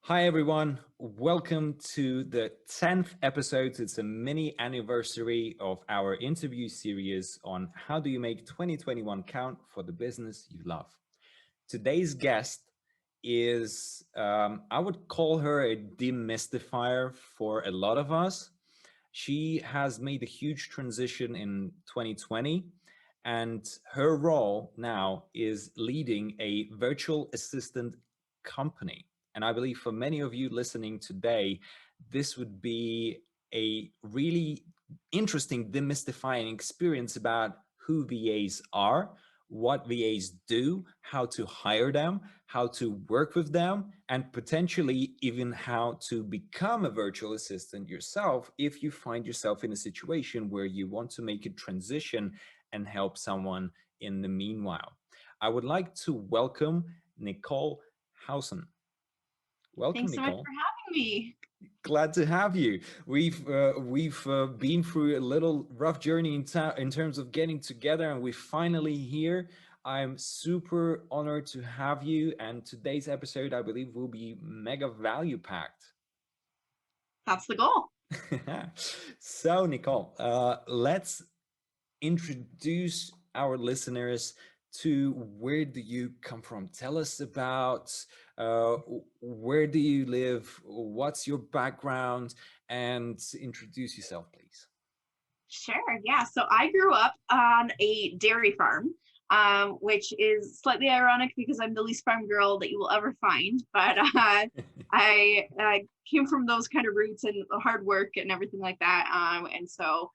Hi, everyone. Welcome to the 10th episode. It's a mini anniversary of our interview series on how do you make 2021 count for the business you love. Today's guest is, I would call her a demystifier for a lot of us. She has made a huge transition in 2020, and her role now is leading a virtual assistant company. And I believe for many of you listening today, this would be a really interesting demystifying experience about who VAs are, what VAs do, how to hire them, how to work with them, and potentially even how to become a virtual assistant yourself if you find yourself in a situation where you want to make a transition and help someone in the meanwhile. I would like to welcome Nichole Howson. Welcome, Thanks so much for Nichole. having me. Glad to have you. We've been through a little rough journey in terms of getting together, and we're finally here. I'm super honored to have you, and today's episode, I believe, will be mega value packed. That's the goal. So, Nichole, let's introduce our listeners to where do you come from. Tell us about uh, where do you live, what's your background, and introduce yourself, please. Sure. Yeah. So I grew up on a dairy farm, which is slightly ironic because I'm the least farm girl that you will ever find. But I came from those kind of roots and hard work and everything like that. And so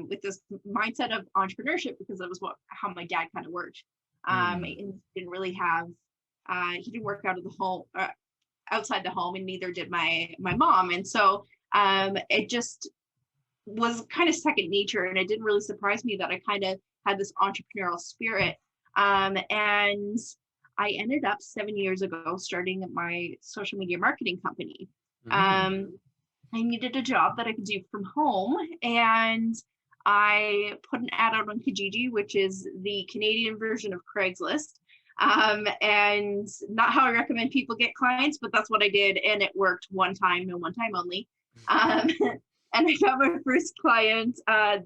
with this mindset of entrepreneurship, because that was how my dad kind of worked. Mm, He didn't really have, he didn't work out of the home, outside the home, and neither did my mom. And so it just was kind of second nature, and it didn't really surprise me that I kind of had this entrepreneurial spirit. And I ended up 7 years ago starting my social media marketing company. mm, Um, I needed a job that I could do from home, and I put an ad out on Kijiji, which is the Canadian version of Craigslist. And not how I recommend people get clients, but that's what I did, and it worked one time and one time only. Um, and I got my first client.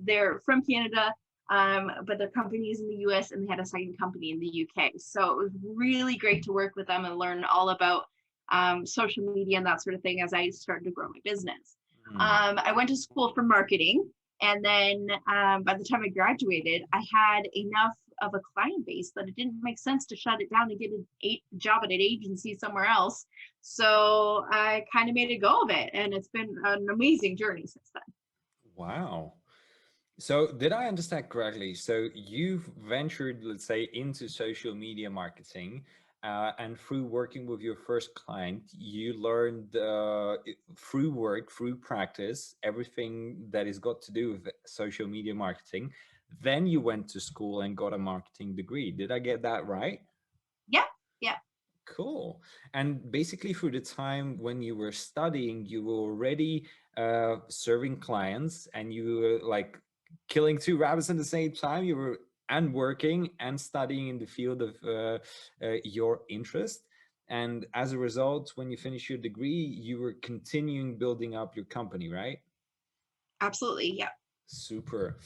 They're from Canada, but their company is in the US, and they had a second company in the UK. So it was really great to work with them and learn all about social media and that sort of thing as I started to grow my business. mm. I went to school for marketing, and then by the time I graduated, I had enough of a client base that it didn't make sense to shut it down and get a job at an agency somewhere else. So I kind of made a go of it, and it's been an amazing journey since then. Wow. So, did I understand correctly? So, you've ventured, let's say, into social media marketing, and through working with your first client, you learned through work, through practice, everything that is got to do with social media marketing. Then you went to school and got a marketing degree. Did I get that right? Yeah, yeah. Cool. And basically, through the time when you were studying, you were already serving clients, and you were like killing two rabbits at the same time. You were and working and studying in the field of your interest. And as a result, when you finished your degree, you were continuing building up your company, right? Absolutely. Yeah. Super.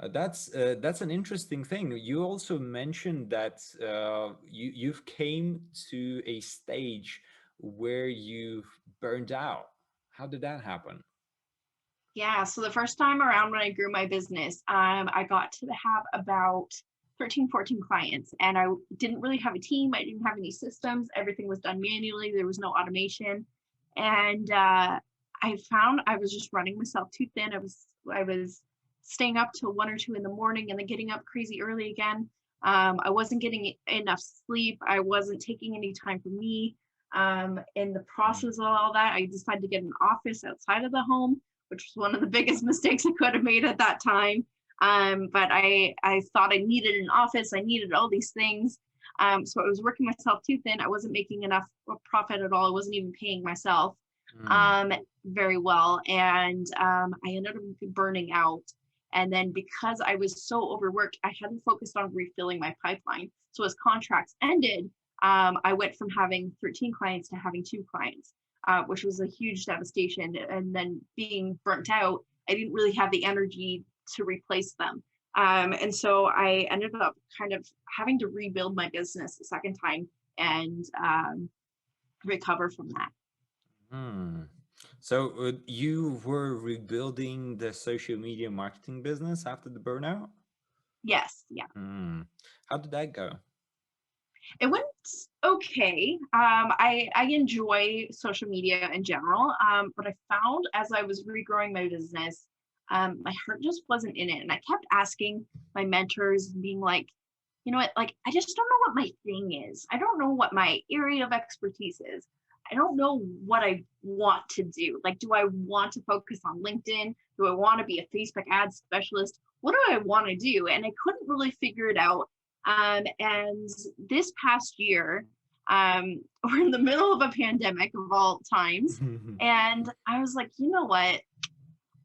That's an interesting thing. You also mentioned that you've came to a stage where you've burned out. How did that happen? Yeah, so the first time around when I grew my business, I got to have about 13, 14 clients, and I didn't really have a team. I didn't have any systems. Everything was done manually. There was no automation. And I found I was just running myself too thin. I was staying up till 1 or 2 in the morning and then getting up crazy early again. I wasn't getting enough sleep. I wasn't taking any time for me. In the Mm, process of all that, I decided to get an office outside of the home, which was one of the biggest mistakes I could have made at that time. But I thought I needed an office. I needed all these things. So I was working myself too thin. I wasn't making enough profit at all. I wasn't even paying myself mm, um, very well. And I ended up burning out. And then because I was so overworked, I hadn't focused on refilling my pipeline. So as contracts ended, I went from having 13 clients to having 2 clients. which was a huge devastation. And then being burnt out, I didn't really have the energy to replace them. And so I ended up kind of having to rebuild my business a second time and recover from that. Hmm. So you were rebuilding the social media marketing business after the burnout? Yes, yeah. Hmm. How did that go? It went okay. I enjoy social media in general, but I found as I was regrowing my business, my heart just wasn't in it. And I kept asking my mentors, being like, you know what, like, I just don't know what my thing is. I don't know what my area of expertise is. I don't know what I want to do. Like, do I want to focus on LinkedIn? Do I want to be a Facebook ad specialist? What do I want to do? And I couldn't really figure it out. And this past year, we're in the middle of a pandemic of all times. And I was like, you know what?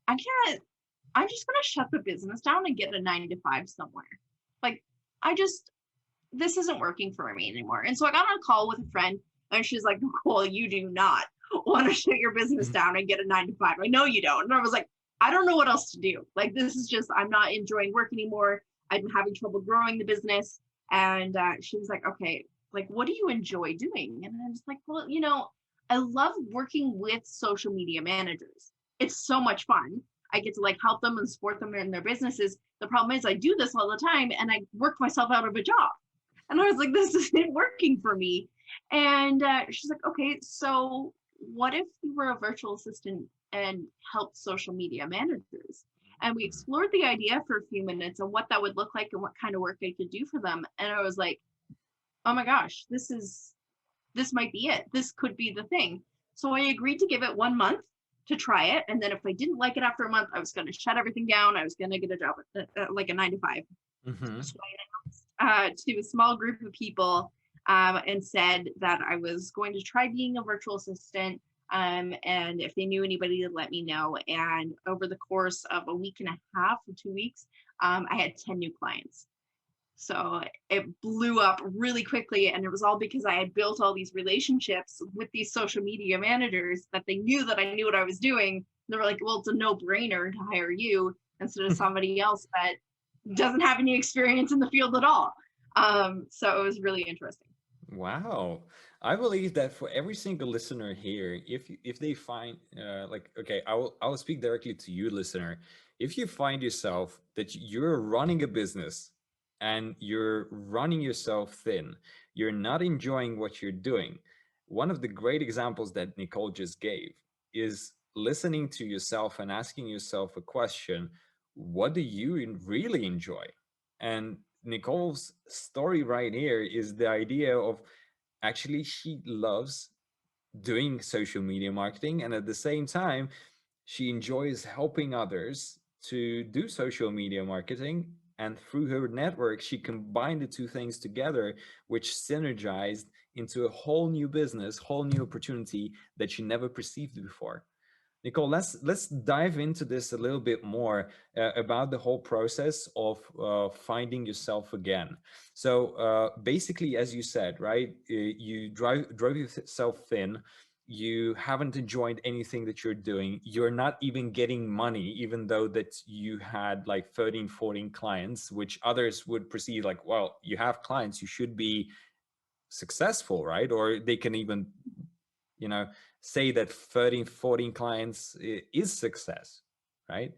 I'm just going to shut the business down and get a 9 to 5 somewhere. Like, this isn't working for me anymore. And so I got on a call with a friend and she's like, well, you do not want to shut your business down and get a 9 to 5. I know you don't. And I was like, I don't know what else to do. Like, this is just, I'm not enjoying work anymore. I've been having trouble growing the business. And she was like, okay, like, what do you enjoy doing? And I was like, well, I love working with social media managers. It's so much fun. I get to like help them and support them in their businesses. The problem is I do this all the time and I work myself out of a job. And I was like, this isn't working for me. And she's like, okay, so what if you were a virtual assistant and helped social media managers? And we explored the idea for a few minutes and what that would look like and what kind of work I could do for them. And I was like, oh my gosh, this might be it. This could be the thing. So I agreed to give it 1 month to try it. And then if I didn't like it after a month, I was going to shut everything down. I was going to get a job like a 9 to 5. Mm-hmm. So I announced to a small group of people and said that I was going to try being a virtual assistant. And if they knew anybody to let me know. And over the course of a week and a half or 2 weeks, I had 10 new clients. So it blew up really quickly. And it was all because I had built all these relationships with these social media managers that they knew that I knew what I was doing. They were like, well, it's a no-brainer to hire you instead of somebody else that doesn't have any experience in the field at all. So it was really interesting. Wow. I believe that for every single listener here, if they find okay, I'll speak directly to you, listener. If you find yourself that you're running a business and you're running yourself thin, you're not enjoying what you're doing. One of the great examples that Nichole just gave is listening to yourself and asking yourself a question: what do you really enjoy? And Nichole's story right here is the idea of actually she loves doing social media marketing, and at the same time she enjoys helping others to do social media marketing, and through her network she combined the two things together, which synergized into a whole new business, whole new opportunity that she never perceived before. Nichole, let's dive into this a little bit more about the whole process of finding yourself again. So basically, as you said, right, you drove yourself thin. You haven't enjoyed anything that you're doing. You're not even getting money, even though that you had like 13, 14 clients, which others would perceive like, well, you have clients, you should be successful, right? Or they can even, say that 13, 14 clients is success, right?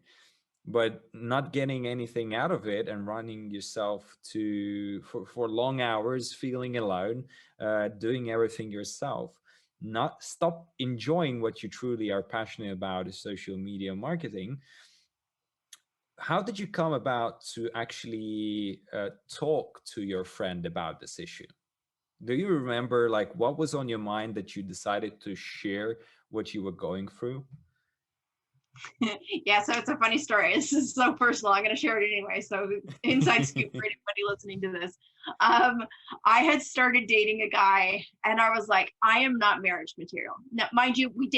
But not getting anything out of it and running yourself for long hours, feeling alone, doing everything yourself, not stop enjoying what you truly are passionate about is social media marketing. How did you come about to actually talk to your friend about this issue? Do you remember like what was on your mind that you decided to share what you were going through? Yeah, so it's a funny story. This is so personal. I'm going to share it anyway. So inside scoop for anybody listening to this. I had started dating a guy and I was like, I am not marriage material. Now, mind you, we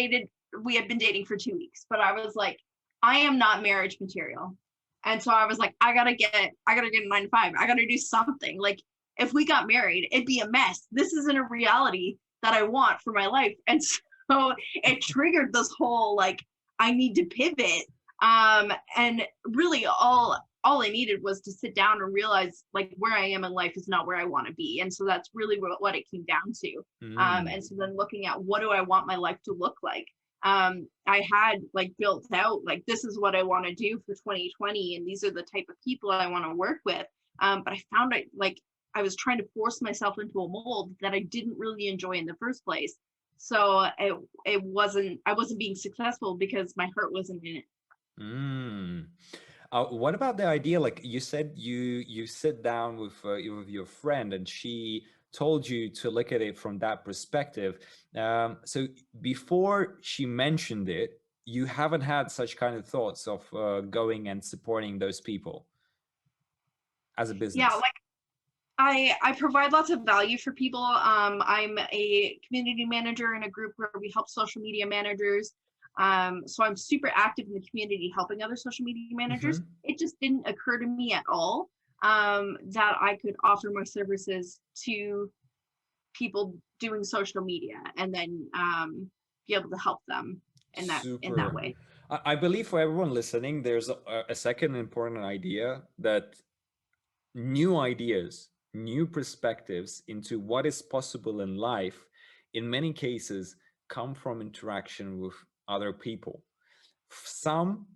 had been dating for 2 weeks, but I was like, I am not marriage material. And so I was like, I gotta get a 9 to 5. I gotta do something. Like, if we got married, it'd be a mess. This isn't a reality that I want for my life. And so So it triggered this whole, like, I need to pivot. And really all I needed was to sit down and realize, like, where I am in life is not where I want to be. And so that's really what it came down to. And so then looking at, what do I want my life to look like? I had, like, built out, like, this is what I want to do for 2020, and these are the type of people I want to work with. But I found I was trying to force myself into a mold that I didn't really enjoy in the first place. So I wasn't being successful because my heart wasn't in it. What about the idea, like you said, you sit down with your friend and she told you to look at it from that perspective. So before she mentioned it, you haven't had such kind of thoughts of going and supporting those people as a business? Yeah, like, I provide lots of value for people. I'm a community manager in a group where we help social media managers. So I'm super active in the community helping other social media managers. It just didn't occur to me at all that I could offer my services to people doing social media, and then be able to help them in that way. I believe for everyone listening, there's a second important idea, that new ideas, new perspectives into what is possible in life, in many cases, come from interaction with other people. Some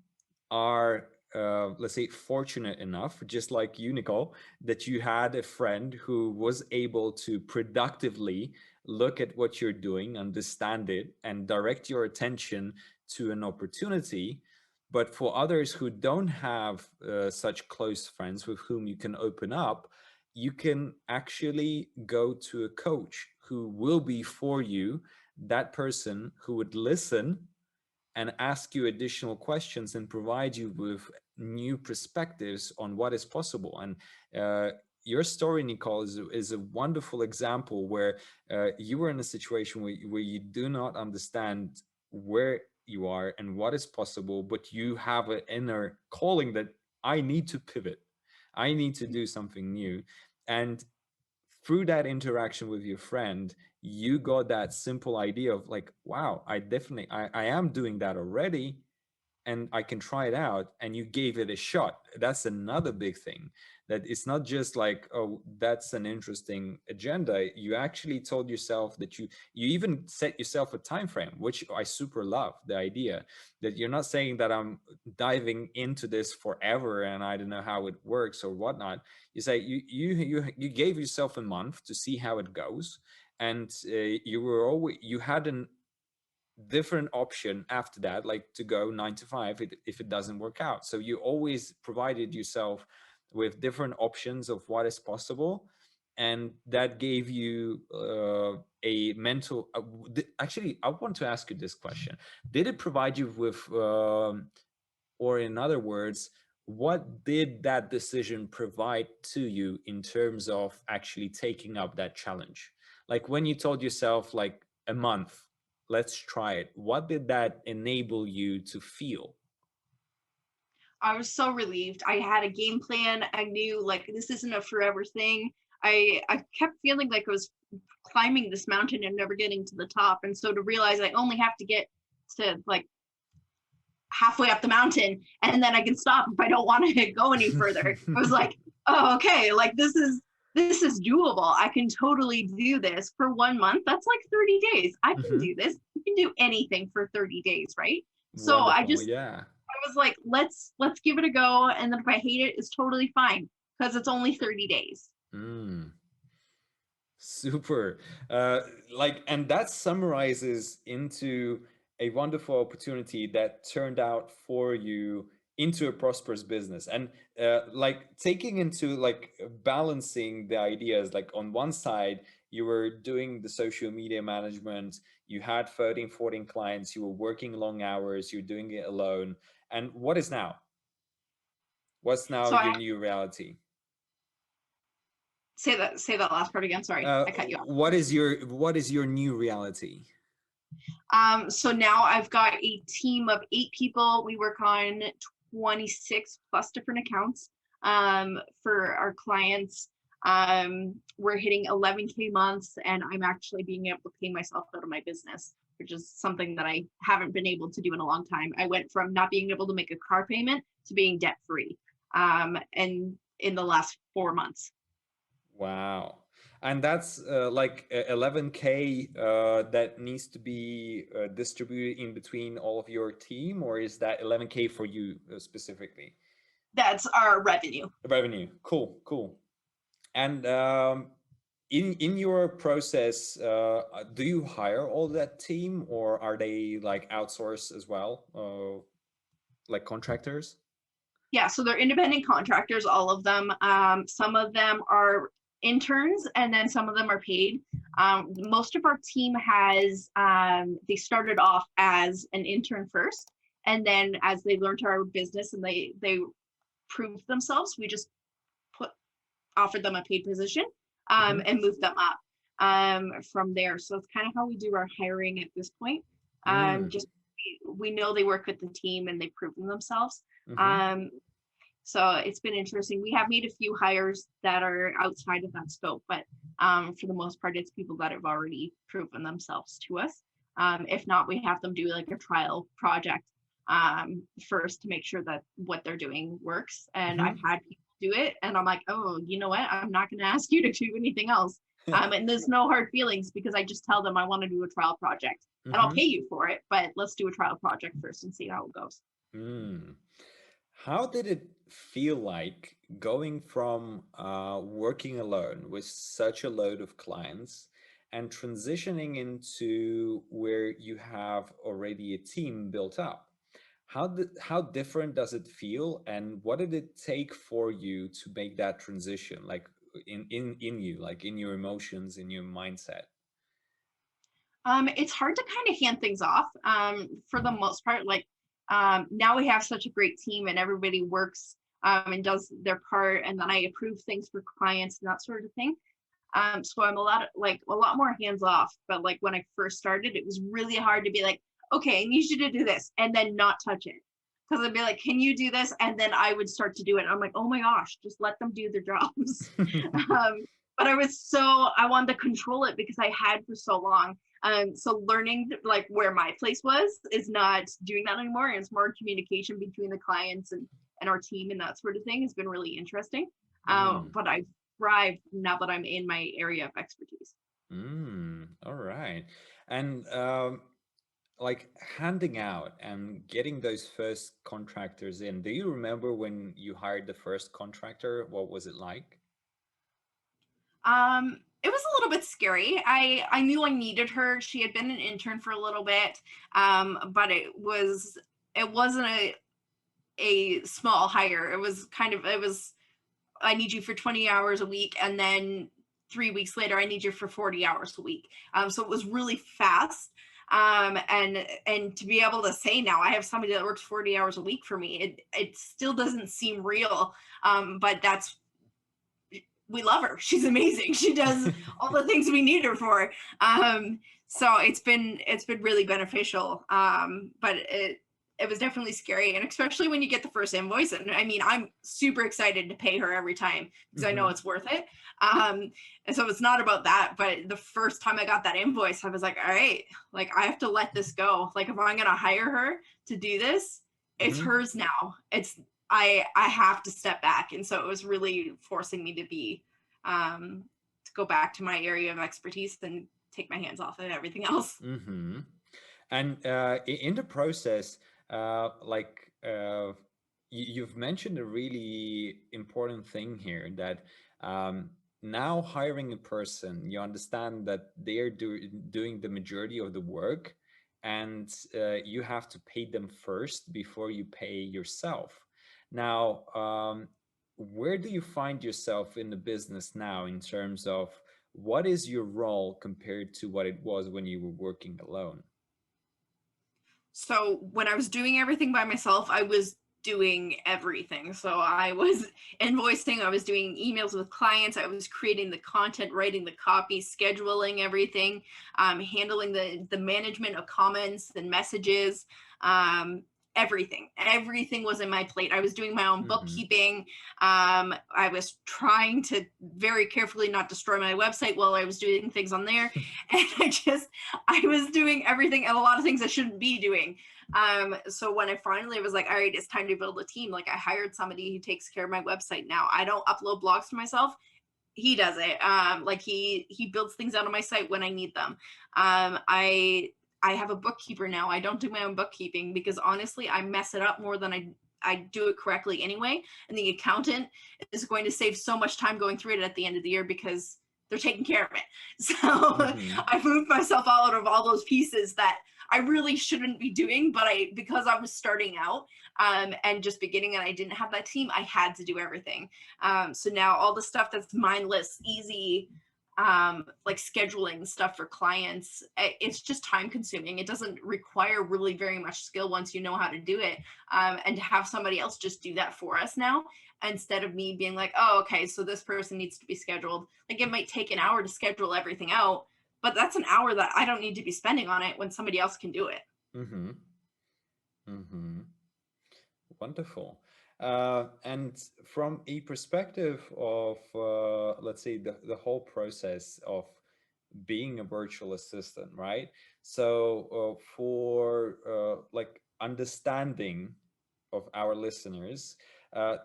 are, let's say, fortunate enough, just like you, Nichole, that you had a friend who was able to productively look at what you're doing, understand it, and direct your attention to an opportunity. But for others who don't have such close friends with whom you can open up, you can actually go to a coach who will be for you, that person who would listen and ask you additional questions and provide you with new perspectives on what is possible. And your story, Nichole, is a wonderful example where you were in a situation where you do not understand where you are and what is possible, but you have an inner calling that I need to pivot. I need to do something new. And through that interaction with your friend, you got that simple idea of like, wow, I am doing that already, and I can try it out. And you gave it a shot. That's another big thing, that it's not just like, oh, that's an interesting agenda. You actually told yourself that you even set yourself a time frame, which I super love. The idea that you're not saying that I'm diving into this forever and I don't know how it works or whatnot. You say you gave yourself a month to see how it goes, and you had an different option after that, like to go 9 to 5 if it doesn't work out. So you always provided yourself with different options of what is possible, and that gave you a mental actually, I want to ask you this question. Did it provide you with or in other words, what did that decision provide to you in terms of actually taking up that challenge? Like when you told yourself, like, a month, let's try it, what did that enable you to feel? I was so relieved. I had a game plan. I knew, like, this isn't a forever thing. I kept feeling like I was climbing this mountain and never getting to the top. And so to realize I only have to get to, like, halfway up the mountain and then I can stop if I don't want to go any further. I was like, oh, okay, like this is doable. I can totally do this for 1 month. That's like 30 days. I can do this. You can do anything for 30 days, right? So Wonderful. I was like, let's give it a go. And then if I hate it, it's totally fine because it's only 30 days. Super. And that summarizes into a wonderful opportunity that turned out for you into a prosperous business. And like taking into like balancing the ideas, like on one side, you were doing the social media management, you had 13, 14 clients, you were working long hours, you're doing it alone. And what is now? What's now your new reality? Say that last part again. Sorry, I cut you off. What is your new reality? So now I've got a team of 8 people. We work on 26 plus different accounts for our clients. We're hitting 11K months, and I'm actually being able to pay myself out of my business, which is something that I haven't been able to do in a long time. I went from not being able to make a car payment to being debt free, and in the last 4 months. Wow. And that's like 11K that needs to be distributed in between all of your team, or is that 11K for you specifically? That's our revenue. Revenue. Cool, cool. And in your process, do you hire all that team, or are they like outsourced as well, like contractors? Yeah, so they're independent contractors, all of them. Some of them are interns, and then some of them are paid. Most of our team has, they started off as an intern first, and then as they learned our business and they proved themselves, we just offered them a paid position, and moved them up from there. So it's kind of how we do our hiring at this point. Just we know they work with the team and they've proven themselves. So it's been interesting. We have made a few hires that are outside of that scope, but for the most part, it's people that have already proven themselves to us. If not, we have them do like a trial project first to make sure that what they're doing works. And I've had people do it, and I'm like, oh, you know what? I'm not going to ask you to do anything else. And there's no hard feelings because I just tell them I want to do a trial project, and I'll pay you for it, but let's do a trial project first and see how it goes. How did it feel like going from working alone with such a load of clients and transitioning into where you have already a team built up? How different does it feel, and what did it take for you to make that transition, like in you, like in your emotions, in your mindset? It's hard to kind of hand things off. For the most part, like now we have such a great team and everybody works and does their part, and then I approve things for clients and that sort of thing. So I'm a lot more hands off. But like when I first started, it was really hard to be like, okay, I need you to do this, and then not touch it. Because I'd be like, can you do this? And then I would start to do it. I'm like, oh my gosh, just let them do their jobs. But I wanted to control it because I had for so long. So learning like where my place was is not doing that anymore. And it's more communication between the clients and our team and that sort of thing has been really interesting. But I thrive now that I'm in my area of expertise. All right. And like handing out and getting those first contractors in, do you remember when you hired the first contractor? What was it like? It was a little bit scary. I knew I needed her. She had been an intern for a little bit, but it wasn't a small hire. It was I need you for 20 hours a week, and then 3 weeks later I need you for 40 hours a week. So it was really fast. And to be able to say now I have somebody that works 40 hours a week for me, it still doesn't seem real. But we love her. She's amazing. She does all the things we need her for. So it's been really beneficial. But it was definitely scary, and especially when you get the first invoice. And I mean, I'm super excited to pay her every time because I know it's worth it. And so it's not about that, but the first time I got that invoice, I was like, all right, like I have to let this go. Like if I'm going to hire her to do this, it's hers now. I have to step back. And so it was really forcing me to go back to my area of expertise and take my hands off of everything else. And in the process, you've mentioned a really important thing here, that now hiring a person, you understand that they're doing the majority of the work, and you have to pay them first before you pay yourself. Now, where do you find yourself in the business now in terms of what is your role compared to what it was when you were working alone? So when I was doing everything by myself, I was doing everything. So I was invoicing, I was doing emails with clients, I was creating the content, writing the copy, scheduling everything, handling the management of comments and messages, everything was in my plate. I was doing my own Mm-hmm. bookkeeping. I was trying to very carefully not destroy my website while I was doing things on there. And I was doing everything and a lot of things I shouldn't be doing. So when I finally was like, all right, it's time to build a team, like I hired somebody who takes care of my website now. I don't upload blogs to myself. He does it. Like he builds things out on my site when I need them. I have a bookkeeper now. I don't do my own bookkeeping because honestly, I mess it up more than I do it correctly anyway. And the accountant is going to save so much time going through it at the end of the year because they're taking care of it. So I moved myself out of all those pieces that I really shouldn't be doing, but because I was starting out and just beginning and I didn't have that team, I had to do everything. So now all the stuff that's mindless, easy, like scheduling stuff for clients, it's just time consuming. It doesn't require really very much skill once you know how to do it. And to have somebody else just do that for us now, instead of me being like, oh, okay, so this person needs to be scheduled. Like it might take an hour to schedule everything out, but that's an hour that I don't need to be spending on it when somebody else can do it. Mm-hmm. Mm-hmm. Wonderful. And from a perspective of, let's say, the whole process of being a virtual assistant, right? So for like understanding of our listeners,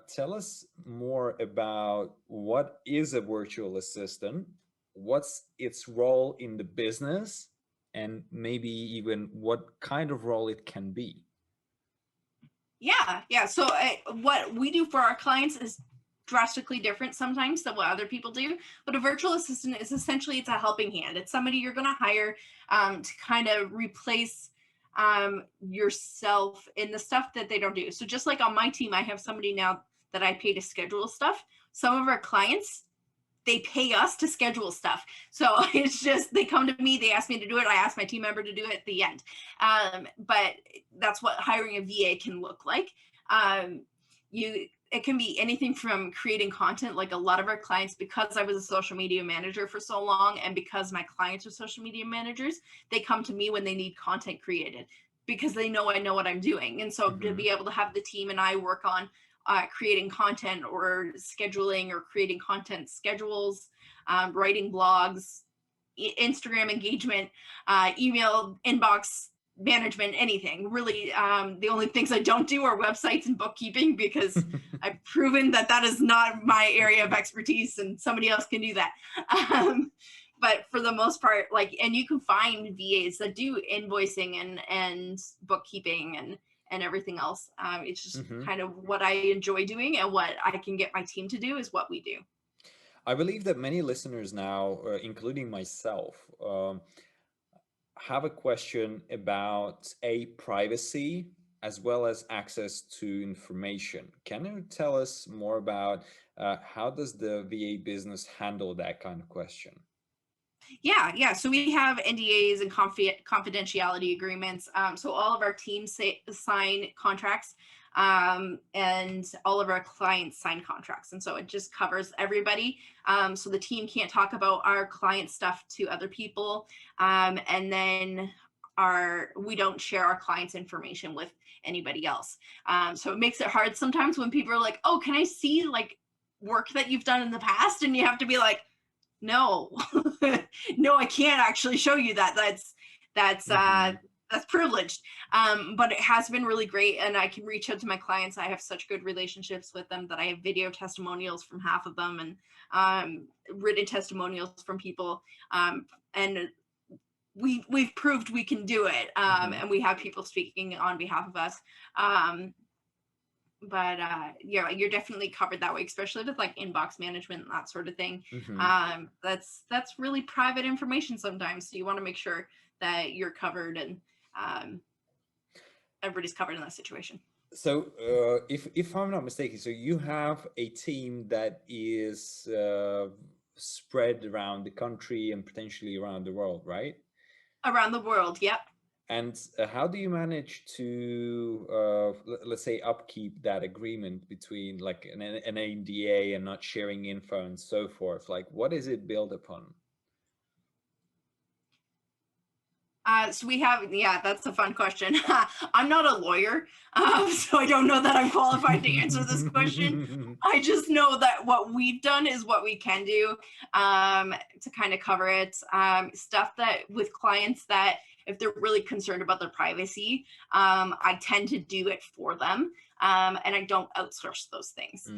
tell us more about what is a virtual assistant, what's its role in the business, and maybe even what kind of role it can be. Yeah. So what we do for our clients is drastically different sometimes than what other people do. But a virtual assistant is essentially, it's a helping hand. It's somebody you're going to hire to kind of replace yourself in the stuff that they don't do. So just like on my team, I have somebody now that I pay to schedule stuff. Some of our clients, they pay us to schedule stuff. So it's just, they come to me, they ask me to do it. I ask my team member to do it at the end. But that's what hiring a VA can look like. It can be anything from creating content. Like a lot of our clients, because I was a social media manager for so long, and because my clients are social media managers, they come to me when they need content created because they know I know what I'm doing. And so to be able to have the team and I work on creating content or scheduling or creating content schedules, writing blogs, Instagram engagement, email inbox management, anything really. The only things I don't do are websites and bookkeeping because I've proven that is not my area of expertise and somebody else can do that. But for the most part, like, and you can find VAs that do invoicing and bookkeeping and everything else. It's just kind of what I enjoy doing, and what I can get my team to do is what we do. I believe that many listeners now, including myself, have a question about privacy as well as access to information. Can you tell us more about how does the VA business handle that kind of question? Yeah. So we have NDAs and confidentiality agreements. So all of our teams sign contracts, and all of our clients sign contracts. And so it just covers everybody. So the team can't talk about our client stuff to other people. And then we don't share our clients' information with anybody else. So it makes it hard sometimes when people are like, oh, can I see like work that you've done in the past? And you have to be like, no, no, I can't actually show you that. That's privileged. But it has been really great, and I can reach out to my clients. I have such good relationships with them that I have video testimonials from half of them, and written testimonials from people. And we've proved we can do it. And we have people speaking on behalf of us. But yeah, you're definitely covered that way, especially with like inbox management and that sort of thing. That's really private information sometimes, so you want to make sure that you're covered and everybody's covered in that situation. So if I'm not mistaken, so you have a team that is spread around the country and potentially around the world, right? Around the world, yep. And how do you manage to, let's say, upkeep that agreement between like an NDA and not sharing info and so forth? Like, what is it built upon? So we have, yeah, that's a fun question. I'm not a lawyer, so I don't know that I'm qualified to answer this question. I just know that what we've done is what we can do to kind of cover it. Stuff that with clients that if they're really concerned about their privacy, I tend to do it for them. And I don't outsource those things,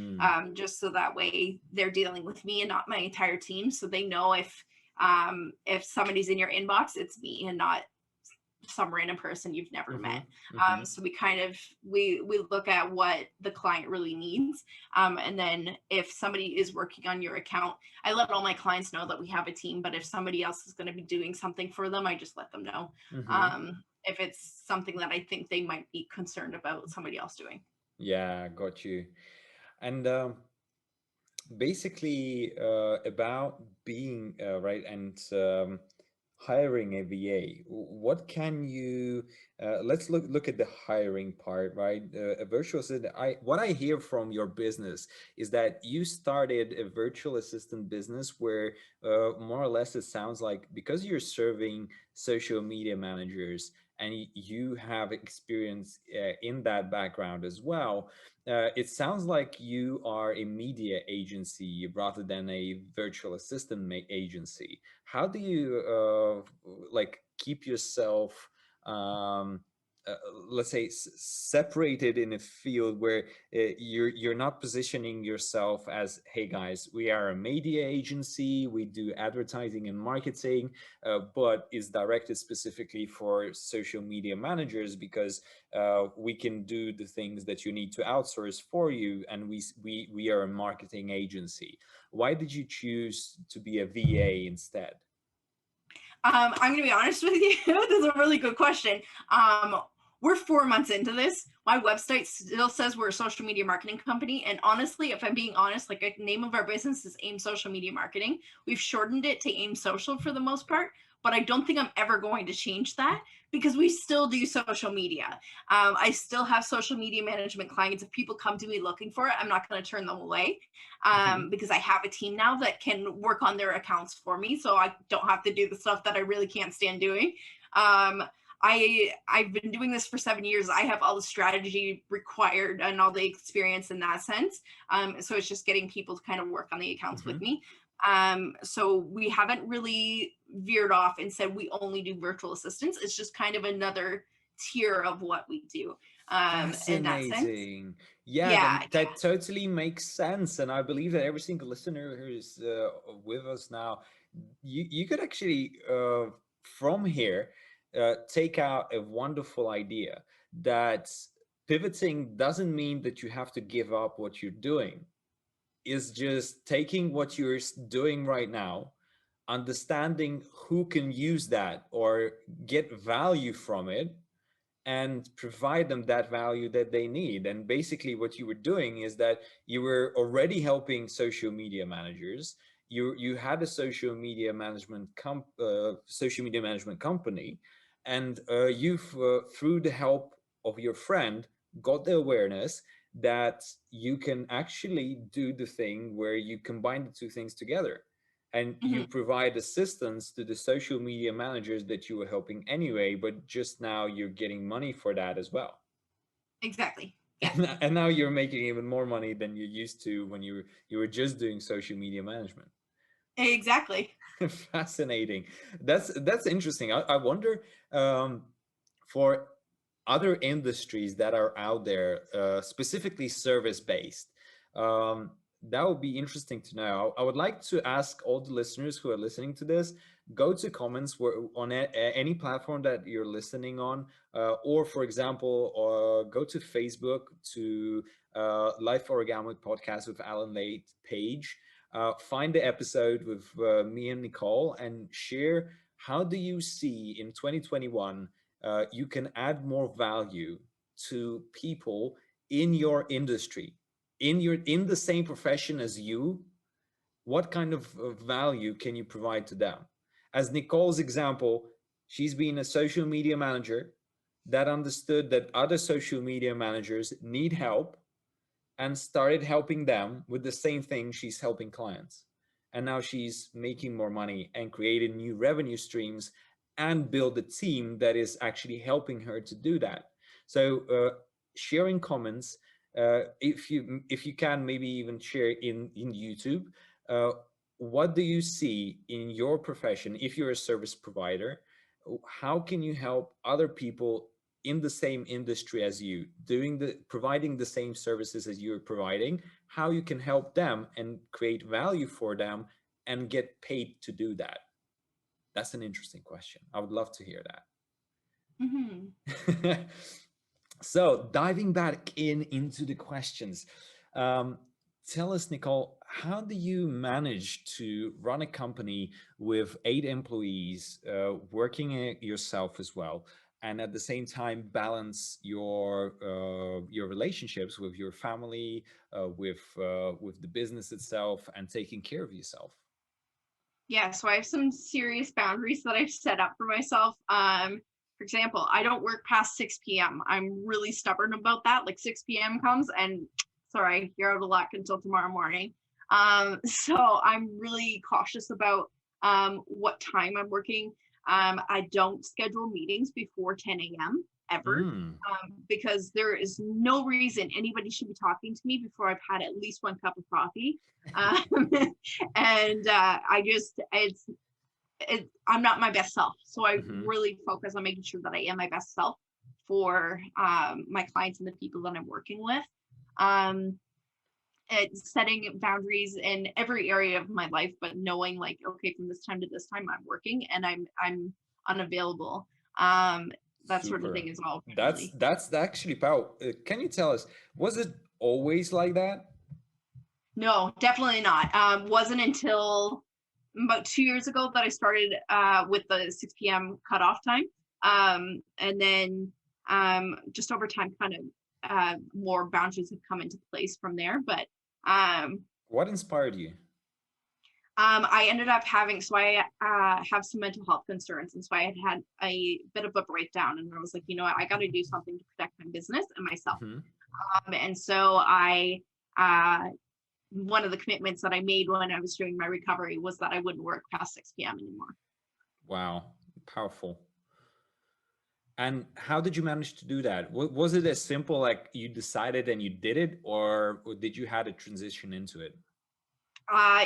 just so that way they're dealing with me and not my entire team. So they know if somebody's in your inbox, it's me and not some random person you've never met. So we look at what the client really needs. And then if somebody is working on your account, I let all my clients know that we have a team, but if somebody else is going to be doing something for them, I just let them know. If it's something that I think they might be concerned about somebody else doing. Yeah, got you. And basically about being right and hiring a VA. What can you let's look at the hiring part, right? A virtual assistant. What I hear from your business is that you started a virtual assistant business where more or less it sounds like because you're serving social media managers and you have experience in that background as well, it sounds like you are a media agency rather than a virtual assistant agency. How do you like keep yourself um, uh, let's say separated in a field where you're not positioning yourself as, hey guys, we are a media agency, we do advertising and marketing, but is directed specifically for social media managers because we can do the things that you need to outsource for you, and we are a marketing agency. Why did you choose to be a VA instead? I'm going to be honest with you. This is a really good question. We're 4 months into this. My website still says we're a social media marketing company. And honestly, if I'm being honest, like the name of our business is AIM Social Media Marketing. We've shortened it to AIM Social for the most part, but I don't think I'm ever going to change that because we still do social media. I still have social media management clients. If people come to me looking for it, I'm not going to turn them away because I have a team now that can work on their accounts for me. So I don't have to do the stuff that I really can't stand doing. I've been doing this for 7 years. I have all the strategy required and all the experience in that sense. So it's just getting people to kind of work on the accounts with me. So we haven't really veered off and said we only do virtual assistants. It's just kind of another tier of what we do. In that sense. Yeah, Yeah. that totally makes sense. And I believe that every single listener who is with us now, you could actually, from here, take out a wonderful idea that pivoting doesn't mean that you have to give up what you're doing. Is just taking what you're doing right now, understanding who can use that or get value from it, and provide them that value that they need. And basically what you were doing is that you were already helping social media managers. You had a social media management company, and you've through the help of your friend got the awareness that you can actually do the thing where you combine the two things together, and you provide assistance to the social media managers that you were helping anyway, but just now you're getting money for that as well. Exactly. Yeah. And now you're making even more money than you used to when you were just doing social media management. Exactly. Fascinating. That's interesting. I wonder, for other industries that are out there, specifically service based. That would be interesting to know. I would like to ask all the listeners who are listening to this, go to comments on any platform that you're listening on, or for example, go to Facebook to Life Origami Podcast with Alen Leit page. Find the episode with me and Nichole and share how do you see in 2021 you can add more value to people in your industry, in the same profession as you. What kind of value can you provide to them? As Nichole's example, she's been a social media manager that understood that other social media managers need help and started helping them with the same thing she's helping clients. And now she's making more money and creating new revenue streams and build a team that is actually helping her to do that. So sharing comments, if you can, maybe even share in YouTube. Uh, what do you see in your profession if you're a service provider? How can you help other people in the same industry as you, providing the same services as you're providing? How you can help them and create value for them and get paid to do that? That's an interesting question. I would love to hear Hmm. that. So diving back into the questions, um, tell us, Nichole, how do you manage to run a company with 8 employees, working it yourself as well, and at the same time balance your relationships with your family, with the business itself, and taking care of yourself? Yeah, so I have some serious boundaries that I've set up for myself. For example, I don't work past 6 p.m. I'm really stubborn about that. Like 6 p.m. comes and sorry, you're out of luck until tomorrow morning. So I'm really cautious about what time I'm working. I don't schedule meetings before 10 a.m. ever, Mm. because there is no reason anybody should be talking to me before I've had at least one cup of coffee. Um, and I'm not my best self. So I Hmm. really focus on making sure that I am my best self for my clients and the people that I'm working with. Um, it's setting boundaries in every area of my life, but knowing like, okay, from this time to this time I'm working and I'm unavailable. Um, that sort of thing Super. is all That's really. that's actually powerful. Can you tell us, was it always like that? No, definitely not. Wasn't until about 2 years ago that I started with the 6 p.m. cutoff time. And then just over time, kind of more boundaries have come into place from there. But What inspired you? I ended up having, so I have some mental health concerns. And so I had a bit of a breakdown. And I was like, you know what, I got to do something to protect my business and myself. Hmm. And so one of the commitments that I made when I was doing my recovery was that I wouldn't work past 6 p.m. anymore. Wow, powerful. And how did you manage to do that? Was it as simple like you decided and you did it, or did you had a transition into it?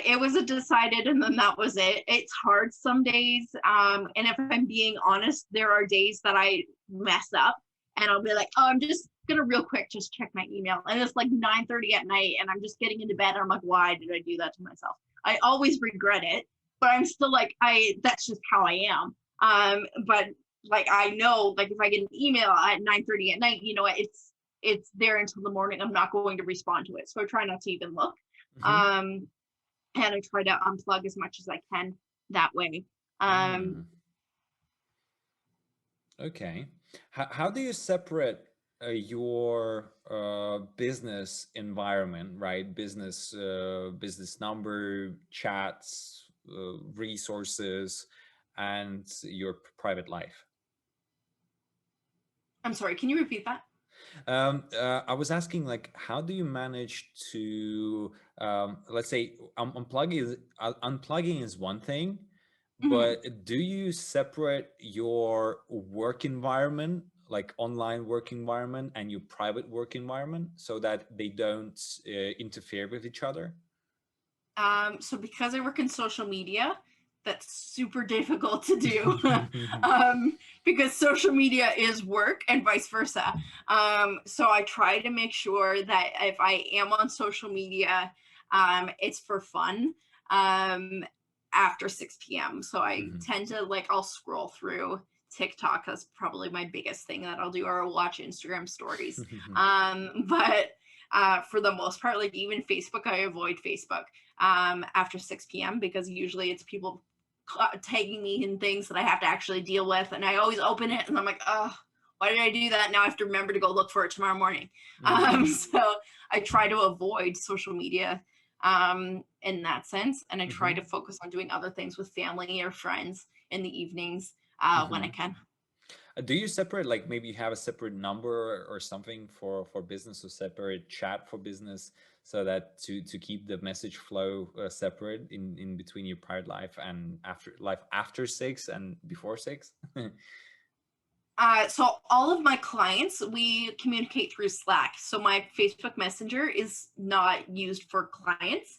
It was a decided, and then that was it. It's hard some days. And if I'm being honest, there are days that I mess up and I'll be like, oh, I'm just gonna real quick just check my email. And it's like 9:30 at night and I'm just getting into bed and I'm like, why did I do that to myself? I always regret it, but I'm still like, that's just how I am. But like I know, like if I get an email at 9:30 at night, you know, it's there until the morning. I'm not going to respond to it. So I try not to even look. Hmm. Um, and I try to unplug as much as I can that way. Um, Mm, okay. How do you separate your business environment, right? Business number, chats, resources, and your private life? I'm sorry, can you repeat that? I was asking, like, how do you manage to, let's say, unplugging is one thing, Mhm. but do you separate your work environment, like online work environment, and your private work environment so that they don't interfere with each other? So because I work in social media, that's super difficult to do. Because social media is work and vice versa. So I try to make sure that if I am on social media, it's for fun after 6 p.m. So I Mhm. tend to like, I'll scroll through TikTok. That's probably my biggest thing that I'll do, or I'll watch Instagram stories. But for the most part, like even Facebook, I avoid Facebook after 6 p.m. because usually it's people tagging me in things that I have to actually deal with. And I always open it and I'm like, oh, why did I do that? Now I have to remember to go look for it tomorrow morning. Mm, So I try to avoid social media in that sense. And I try mhm, to focus on doing other things with family or friends in the evenings when I mhm. can. Do you separate, like maybe you have a separate number or something for business, or separate chat for business, so that to keep the message flow separate in between your private life and after 6 and before 6? So all of my clients, we communicate through Slack. So my Facebook Messenger is not used for clients,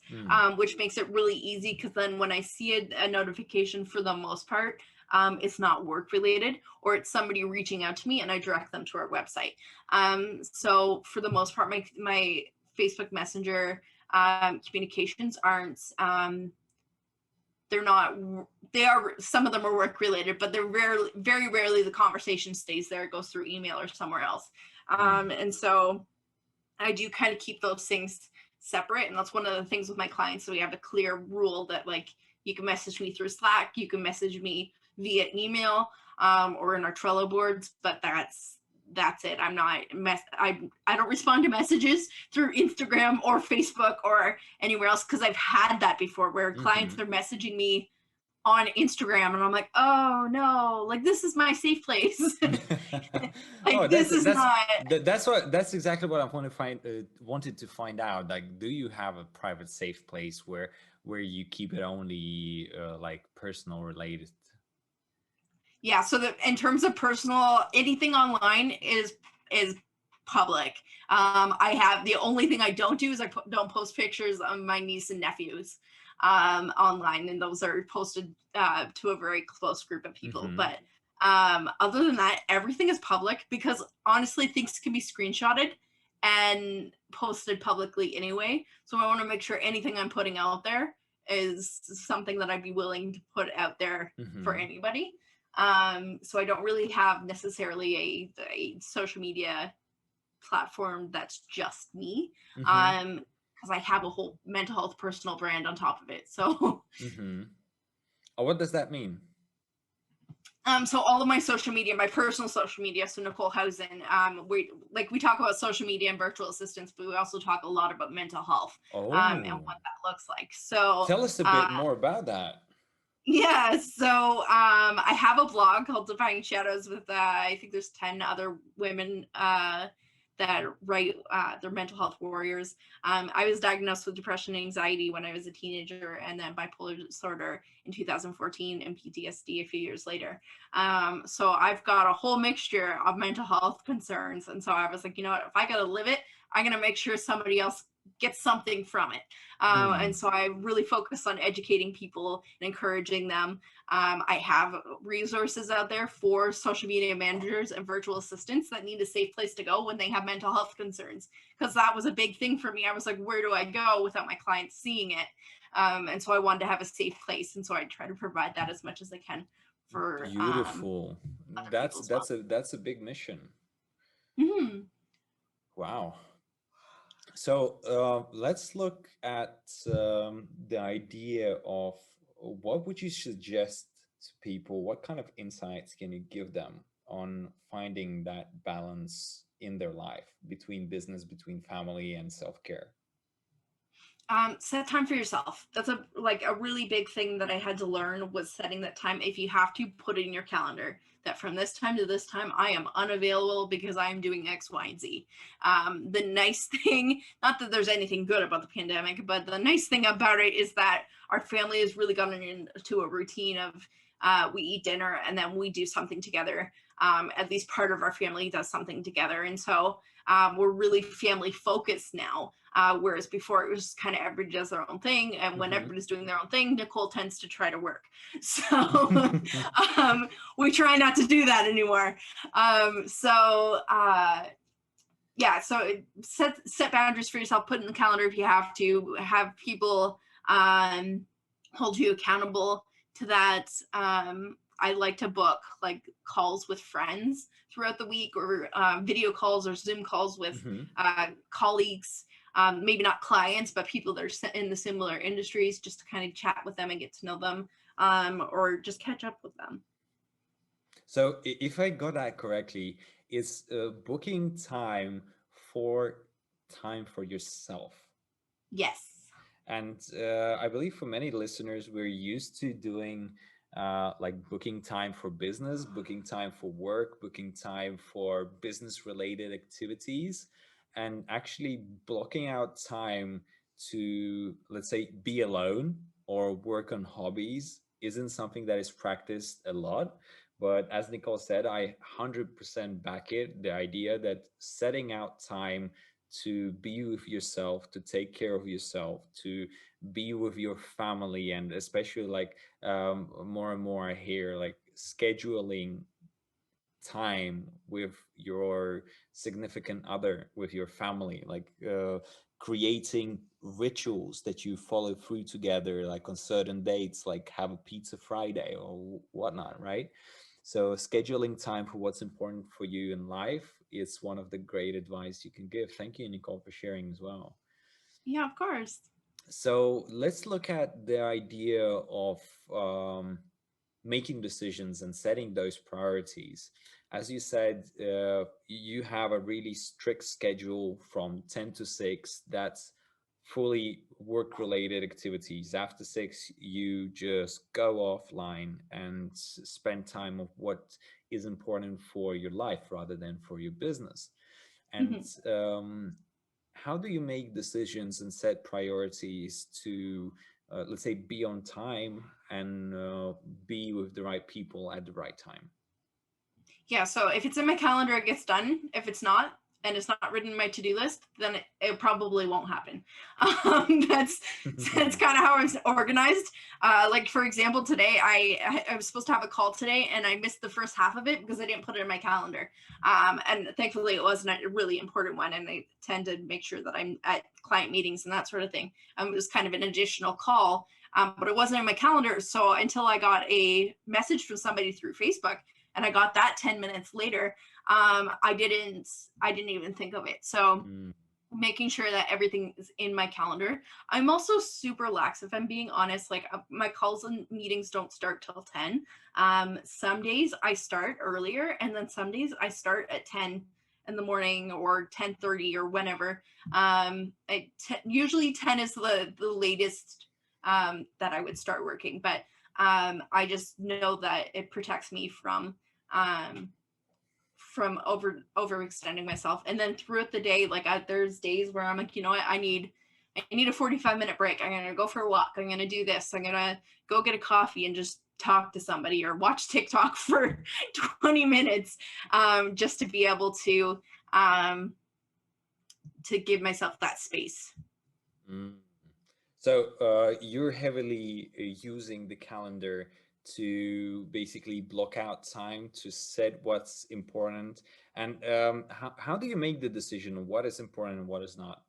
which makes it really easy, because then when I see a notification, for the most part, it's not work related, or it's somebody reaching out to me and I direct them to our website. So for the most part, my Facebook Messenger communications aren't they're not they are, some of them are work related, but they're very rarely the conversation stays there. It goes through email or somewhere else. And so I do kind of keep those things separate, and that's one of the things with my clients. So we have a clear rule that, like, you can message me through Slack, you can message me via email, or in our Trello boards, but that's it. I don't respond to messages through Instagram or Facebook or anywhere else, because I've had that before, where clients are messaging me on Instagram and I'm like, oh no, like, this is my safe place. Like, that's exactly what I wanted to find out. Like, do you have a private safe place where you keep it only like personal related? Yeah, so that in terms of personal, anything online is public. I have, the only thing I don't do is I don't post pictures of my niece and nephews online, and those are posted to a very close group of people. But other than that, everything is public, because honestly, things can be screenshotted and posted publicly anyway. So I want to make sure anything I'm putting out there is something that I'd be willing to put out there for anybody. So I don't really have necessarily a social media platform that's just me, because I have a whole mental health personal brand on top of it. So Oh, what does that mean? So all of my social media, my personal social media, so Nichole Howson, we talk about social media and virtual assistants, but we also talk a lot about mental health, and what that looks like. So tell us a bit more about that. Yeah, so I have a blog called Defying Shadows with I think there's 10 other women that write, they're mental health warriors. I was diagnosed with depression and anxiety when I was a teenager, and then bipolar disorder in 2014, and PTSD a few years later. So I've got a whole mixture of mental health concerns, and so I was like, you know what, if I gotta live it, I'm gonna make sure somebody else gets something from it. And so I really focus on educating people and encouraging them. I have resources out there for social media managers and virtual assistants that need a safe place to go when they have mental health concerns, because that was a big thing for me. I was like, where do I go without my clients seeing it? And so I wanted to have a safe place, and so I try to provide that as much as I can for beautiful. That's a big mission. Wow. So let's look at the idea of, what would you suggest to people? What kind of insights can you give them on finding that balance in their life between business, between family, and self-care? Set time for yourself. That's a really big thing that I had to learn, was setting that time. If you have to, put it in your calendar that from this time to this time I am unavailable because I am doing X, Y, and Z. The nice thing, not that there's anything good about the pandemic, but the nice thing about it is that our family has really gotten into a routine of we eat dinner and then we do something together. At least part of our family does something together, and so we're really family focused now. Whereas before it was kind of everybody does their own thing, and when everybody's doing their own thing, Nichole tends to try to work. So we try not to do that anymore. Yeah, so set boundaries for yourself, put in the calendar if you have to, have people hold you accountable to that. I like to book like calls with friends throughout the week, or video calls or Zoom calls with colleagues. Maybe not clients, but people that are in the similar industries, just to kind of chat with them and get to know them, or just catch up with them. So if I got that correctly, it's booking time for yourself. Yes. And I believe for many listeners, we're used to doing like booking time for business, booking time for work, booking time for business related activities, and actually blocking out time to, let's say, be alone or work on hobbies isn't something that is practiced a lot. But as Nichole said, I 100% back it. The idea that setting out time to be with yourself, to take care of yourself, to be with your family, and especially like more and more I hear like scheduling time with your significant other, with your family, like creating rituals that you follow through together, like on certain dates, like have a pizza Friday or whatnot, right? So scheduling time for what's important for you in life is one of the great advice you can give. Thank you, Nichole, for sharing as well. Yeah, of course. So let's look at the idea of making decisions and setting those priorities. As you said, you have a really strict schedule from 10 to 6. That's fully work related activities. After 6, you just go offline and spend time of what is important for your life rather than for your business. And Mhm. how do you make decisions and set priorities to, let's say, be on time and be with the right people at the right time? Yeah, so if it's in my calendar, it gets done. If it's not, and it's not written in my to-do list, then it probably won't happen. That's that's kind of how I'm organized. Like for example, today I was supposed to have a call today, and I missed the first half of it because I didn't put it in my calendar. And thankfully, it wasn't a really important one, and I tend to make sure that I'm at client meetings and that sort of thing. It was kind of an additional call, but it wasn't in my calendar. So until I got a message from somebody through Facebook, and I got that 10 minutes later, I didn't even think of it. So Mm. making sure that everything is in my calendar. I'm also super lax, if I'm being honest. Like my calls and meetings don't start till 10. Some days I start earlier, and then some days I start at 10 in the morning or 10:30 or whenever. Usually 10 is the latest that I would start working, but I just know that it protects me um, from overextending myself. And then throughout the day, like there's days where I'm like, you know what, I need a 45-minute break. I'm gonna go for a walk. I'm gonna do this. I'm gonna go get a coffee and just talk to somebody or watch TikTok for 20 minutes, just to be able um, to give myself that space. Mm. So you're heavily using the calendar to basically block out time to set what's important. And how do you make the decision of what is important and what is not?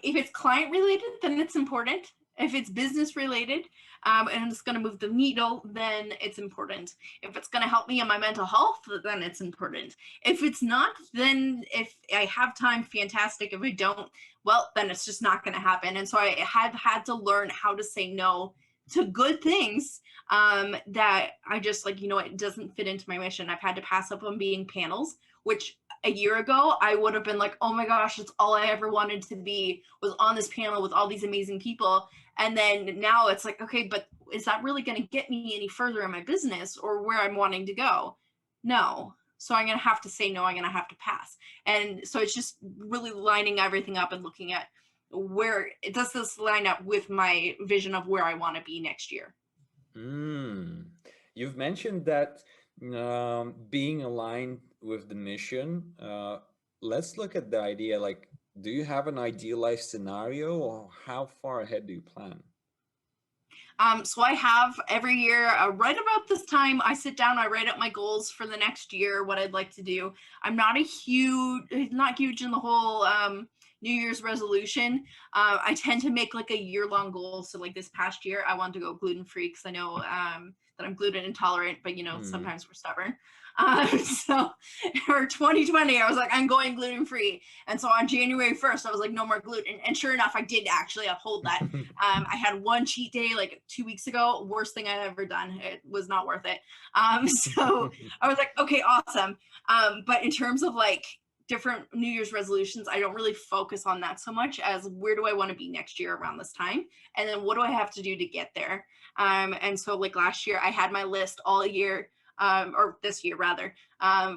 If it's client related, then it's important. If it's business related, and it's going to move the needle, then it's important. If it's going to help me in my mental health, then it's important. If it's not, then if I have time, fantastic. If I don't, well, then it's just not going to happen. And so I have had to learn how to say no to good things, that I just like, you know, it doesn't fit into my mission. I've had to pass up on being panels, which a year ago I would have been like, oh my gosh, that's all I ever wanted to be, was on this panel with all these amazing people. And then now it's like, okay, but is that really going to get me any further in my business or where I'm wanting to go? No. So I'm going to have to say no. I'm going to have to pass. And so it's just really lining everything up and looking at where does this line up with my vision of where I want to be next year. Mm. You've mentioned that being aligned with the mission. Let's look at the idea. Like, do you have an ideal life scenario, or how far ahead do you plan? So I have every year, right about this time, I sit down, I write up my goals for the next year, what I'd like to do. I'm not not huge in the whole New Year's resolution. I tend to make like a year-long goal. So like this past year, I wanted to go gluten-free because I know that I'm gluten intolerant, but you know, Mm. sometimes we're stubborn. So for 2020, I was like, I'm going gluten-free. And so on January 1st, I was like, no more gluten. And sure enough, I did actually uphold that. I had one cheat day like 2 weeks ago. Worst thing I've ever done. It was not worth it. So I was like, okay, awesome. But in terms of like different New Year's resolutions, I don't really focus on that so much as where do I want to be next year around this time? And then what do I have to do to get there? And so like last year I had my list all year, or this year rather,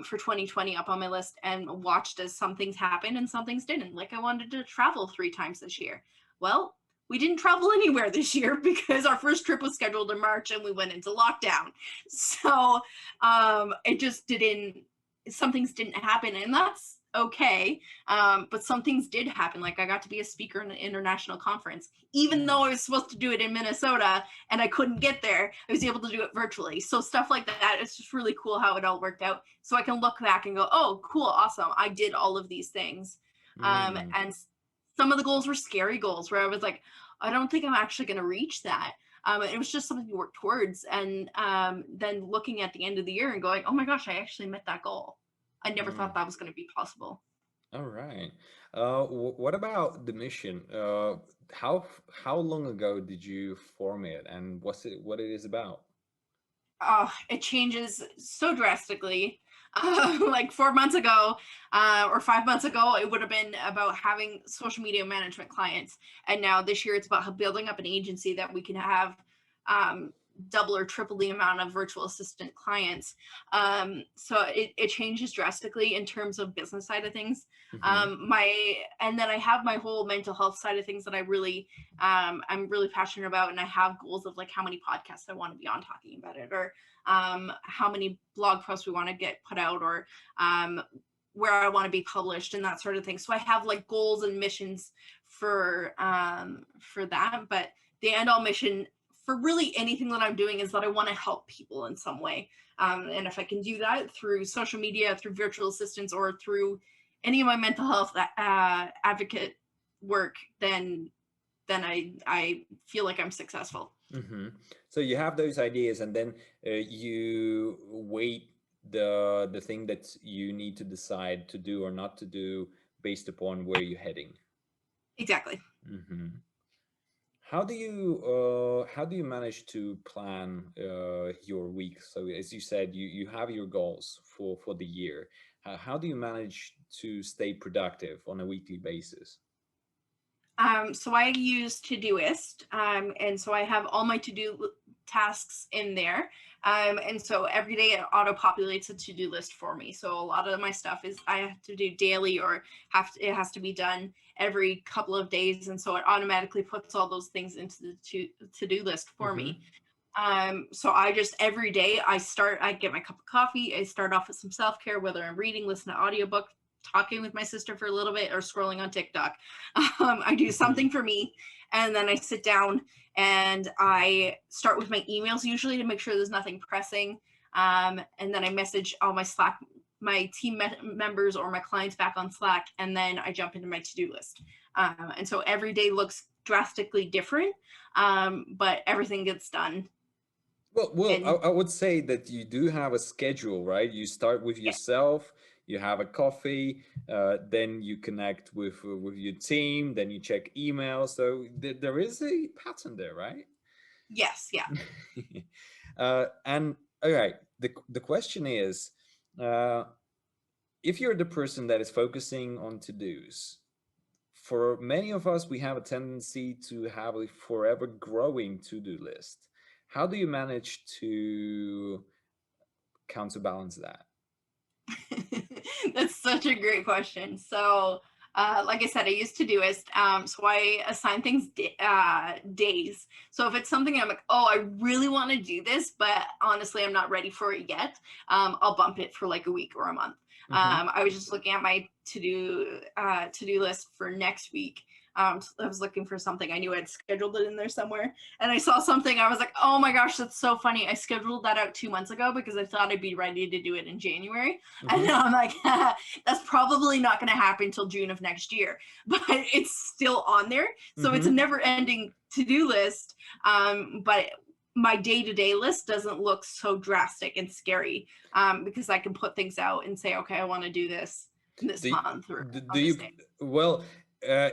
for 2020 up on my list, and watched as some things happened and some things didn't. Like I wanted to travel 3 times this year. Well, we didn't travel anywhere this year because our first trip was scheduled in March and we went into lockdown. So it just didn't, some things didn't happen, and that's okay. But some things did happen. Like I got to be a speaker in an international conference, even though I was supposed to do it in Minnesota and I couldn't get there. I was able to do it virtually. So stuff like that, it's just really cool how it all worked out. So I can look back and go, oh, cool, awesome. I did all of these things. And some of the goals were scary goals where I was like, I don't think I'm actually going to reach that. It was just something to work towards. And then looking at the end of the year and going, oh my gosh, I actually met that goal. I never thought that was going to be possible. All right. What about the mission? How long ago did you form it, and what it is about? It changes so drastically. Like 4 months ago, or 5 months ago, it would have been about having social media management clients. And now this year it's about building up an agency that we can have double or triple the amount of virtual assistant clients. So it changes drastically in terms of business side of things. And then I have my whole mental health side of things that I'm really passionate about. And I have goals of like how many podcasts I want to be on talking about it, or how many blog posts we want to get put out, or where I want to be published and that sort of thing. So I have like goals and missions for that. But the end all mission for really anything that I'm doing is that I want to help people in some way. And if I can do that through social media, through virtual assistants, or through any of my mental health advocate work, then I feel like I'm successful. So you have those ideas, and then you weight the thing that you need to decide to do or not to do based upon where you're heading. Exactly. How do you manage to plan your week? So as you said, you have your goals for the year. How do you manage to stay productive on a weekly basis? So I use Todoist, and so I have all my to-do tasks in there. And so every day it auto-populates a to-do list for me. So a lot of my stuff is I have to do daily, or it has to be done every couple of days. And so it automatically puts all those things into the to-do list for me. So I just, every day I get my cup of coffee. I start off with some self-care, whether I'm reading, listening to audiobook, talking with my sister for a little bit, or scrolling on TikTok. I do something for me, and then I sit down and I start with my emails usually to make sure there's nothing pressing. And then I message all my team members or my clients back on Slack, and then I jump into my to-do list. And so every day looks drastically different, but everything gets done. Well, I would say that you do have a schedule, right? You start with yourself, you have a coffee, then you connect with your team, then you check email. So there is a pattern there, right? Yes, yeah. And all right, the question is, if you're the person that is focusing on to-dos, for many of us, we have a tendency to have a forever growing to-do list. How do you manage to counterbalance that? That's such a great question. So, like I said, I use Todoist. So I assign things days. So if it's something I'm like, oh, I really want to do this, but honestly, I'm not ready for it yet, I'll bump it for like a week or a month. I was just looking at my to-do list for next week. I was looking for something. I knew I'd scheduled it in there somewhere, and I saw something. I was like, oh my gosh, that's so funny. I scheduled that out 2 months ago because I thought I'd be ready to do it in January. And now I'm like, that's probably not going to happen until June of next year, but it's still on there. So it's a never ending to-do list. But my day-to-day list doesn't look so drastic and scary, because I can put things out and say, okay, I want to do this month or this day. Well,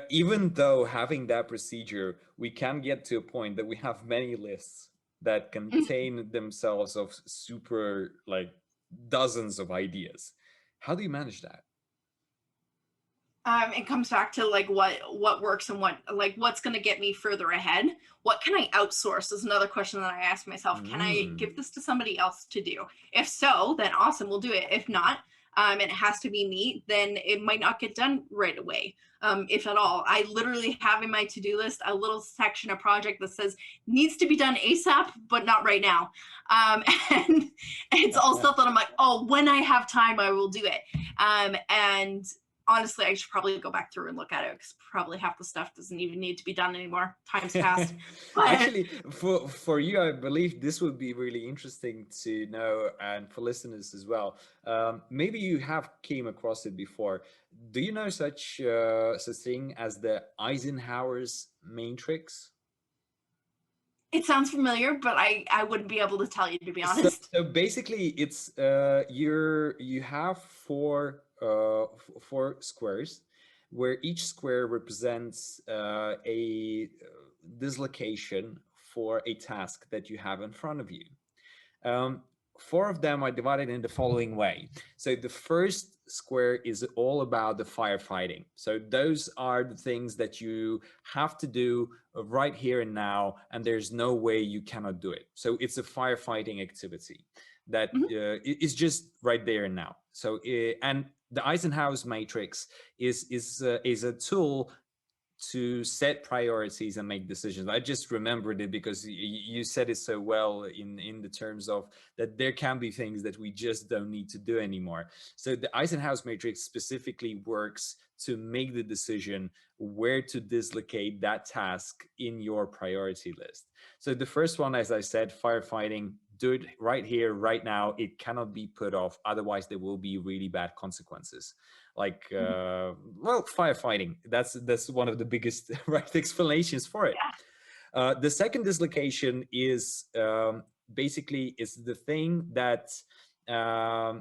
even though having that procedure, we can get to a point that we have many lists that contain themselves of super, like, dozens of ideas. How do you manage that? It comes back to like what works and what's going to get me further ahead. What can I outsource is another question that I ask myself. Can I give this to somebody else to do? If so, then awesome, we'll do it. If not, and it has to be me, then it might not get done right away, if at all. I literally have in my to-do list a little section, a project that says needs to be done ASAP, but not right now. And it's all stuff that I'm like, oh, when I have time, I will do it. And honestly, I should probably go back through and look at it, because probably half the stuff doesn't even need to be done anymore. Time's passed. Actually, for you, I believe this would be really interesting to know, and for listeners as well. Maybe you have came across it before. Do you know such thing as the Eisenhowers Matrix? It sounds familiar, but I wouldn't be able to tell you, to be honest. So basically, it's you have four squares, where each square represents a dislocation for a task that you have in front of you. Four of them are divided in the following way. So the first square is all about the firefighting. So those are the things that you have to do right here and now, and there's no way you cannot do it. So it's a firefighting activity that is just right there and now. So and the Eisenhower's Matrix is a tool to set priorities and make decisions. I just remembered it because you said it so well in the terms of that there can be things that we just don't need to do anymore. So the Eisenhower's Matrix specifically works to make the decision where to dislocate that task in your priority list. So the first one, as I said, firefighting, do it right here, right now. It cannot be put off. Otherwise, there will be really bad consequences. Like, well, firefighting. That's one of the biggest right explanations for it. Yeah. The second dislocation is basically is the thing that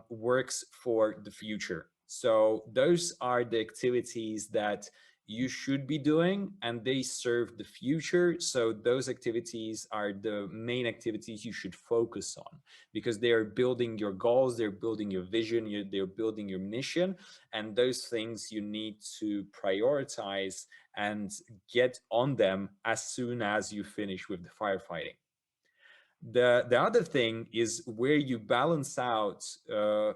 works for the future. So those are the activities that you should be doing, and they serve the future. So those activities are the main activities you should focus on, because they are building your goals, they're building your vision, they're building your mission, and those things you need to prioritize and get on them as soon as you finish with the firefighting. The other thing is where you balance out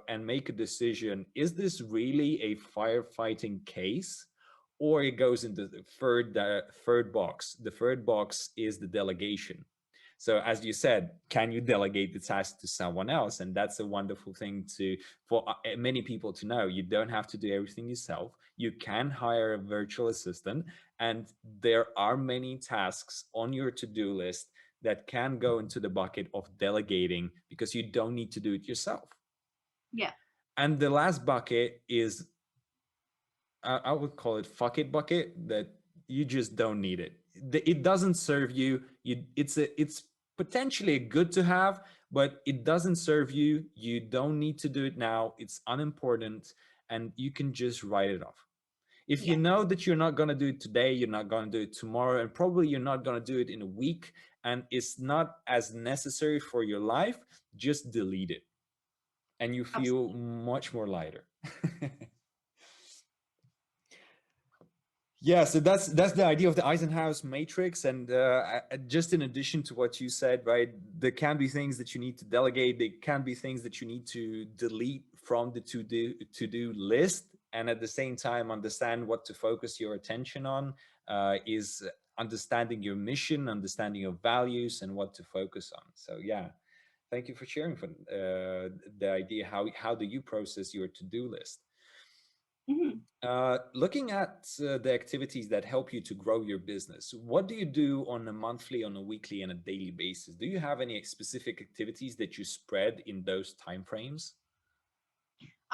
and make a decision. Is this really a firefighting case? Or it goes into the third box. The third box is the delegation. So as you said, can you delegate the task to someone else? And that's a wonderful thing for many people to know. You don't have to do everything yourself. You can hire a virtual assistant, and there are many tasks on your to-do list that can go into the bucket of delegating, because you don't need to do it yourself. Yeah. And the last bucket is, I would call it fuck it bucket, that you just don't need it. It doesn't serve you. It's potentially good to have, but it doesn't serve you. You don't need to do it now. It's unimportant, and you can just write it off. If you know that you're not going to do it today, you're not going to do it tomorrow, and probably you're not going to do it in a week, and it's not as necessary for your life, just delete it. And you feel much more lighter. Yeah, so that's the idea of the Eisenhower's Matrix. And just in addition to what you said, right, there can be things that you need to delegate. There can be things that you need to delete from the to-do list. And at the same time, understand what to focus your attention on is understanding your mission, understanding your values, and what to focus on. So yeah, thank you for sharing the idea. How do you process your to-do list? Looking at the activities that help you to grow your business, what do you do on a monthly, on a weekly, and a daily basis? Do you have any specific activities that you spread in those timeframes?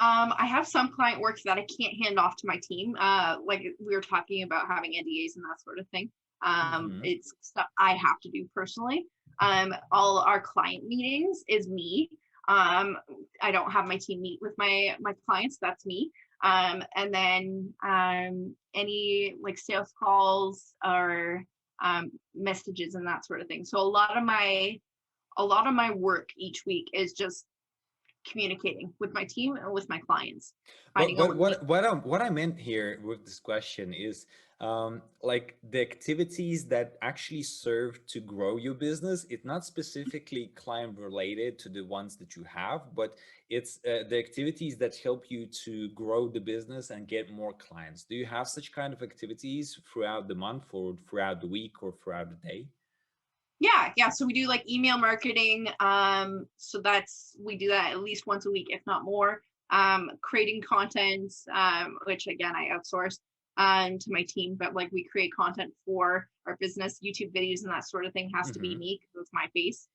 I have some client work that I can't hand off to my team. Like we were talking about having NDAs and that sort of thing. It's stuff I have to do personally. All our client meetings is me. I don't have my team meet with my clients. That's me. And then any like sales calls or messages and that sort of thing. So a lot of my work each week is just communicating with my team and with my clients, But finding out what I meant here with this question is like the activities that actually serve to grow your business. It's not specifically client related to the ones that you have, but it's the activities that help you to grow the business and get more clients. Do you have such kind of activities throughout the month or throughout the week or throughout the day? yeah. So we do like email marketing. So we do that at least once a week, if not more. Creating content, which again I outsource to my team, but like we create content for our business, YouTube videos and that sort of thing has to be Hmm. me because it's my face.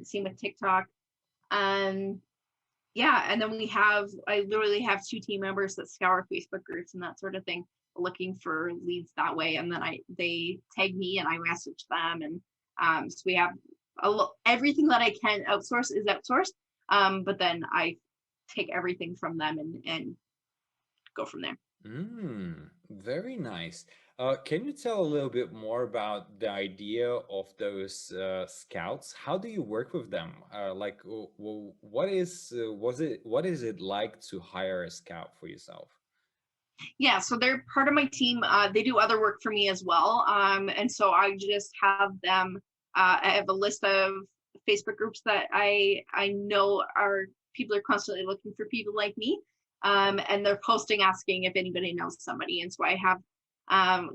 Same with TikTok. Um, yeah, and then I literally have 2 team members that scour Facebook groups and that sort of thing, looking for leads that way. And then they tag me and I message them, and so we have everything that I can outsource is outsourced. But then I take everything from them and go from there. Very nice. Can you tell a little bit more about the idea of those scouts? How do you work with them? Like, what is it like to hire a scout for yourself? Yeah, so they're part of my team. They do other work for me as well. And so I just have them. I have a list of Facebook groups that I know are people are constantly looking for people like me. And they're posting asking if anybody knows somebody. And so I have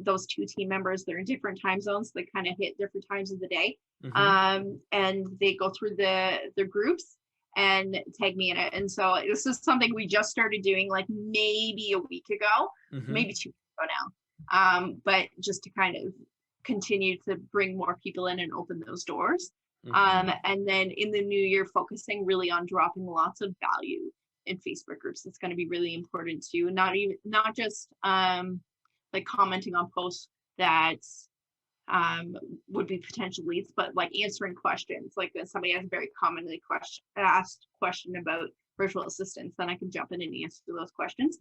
those 2 team members. They're in different time zones. They kind of hit different times of the day. Mm-hmm. And they go through the groups and tag me in it. And so this is something we just started doing like maybe a week ago, Mm-hmm. maybe 2 weeks ago now. But just to kind of continue to bring more people in and open those doors. Mm-hmm. And then in the new year, focusing really on dropping lots of value in Facebook groups. It's going to be really important too. Not just like commenting on posts that would be potential leads, but like answering questions. Like when somebody has a very commonly asked question about virtual assistants, then I can jump in and answer those questions.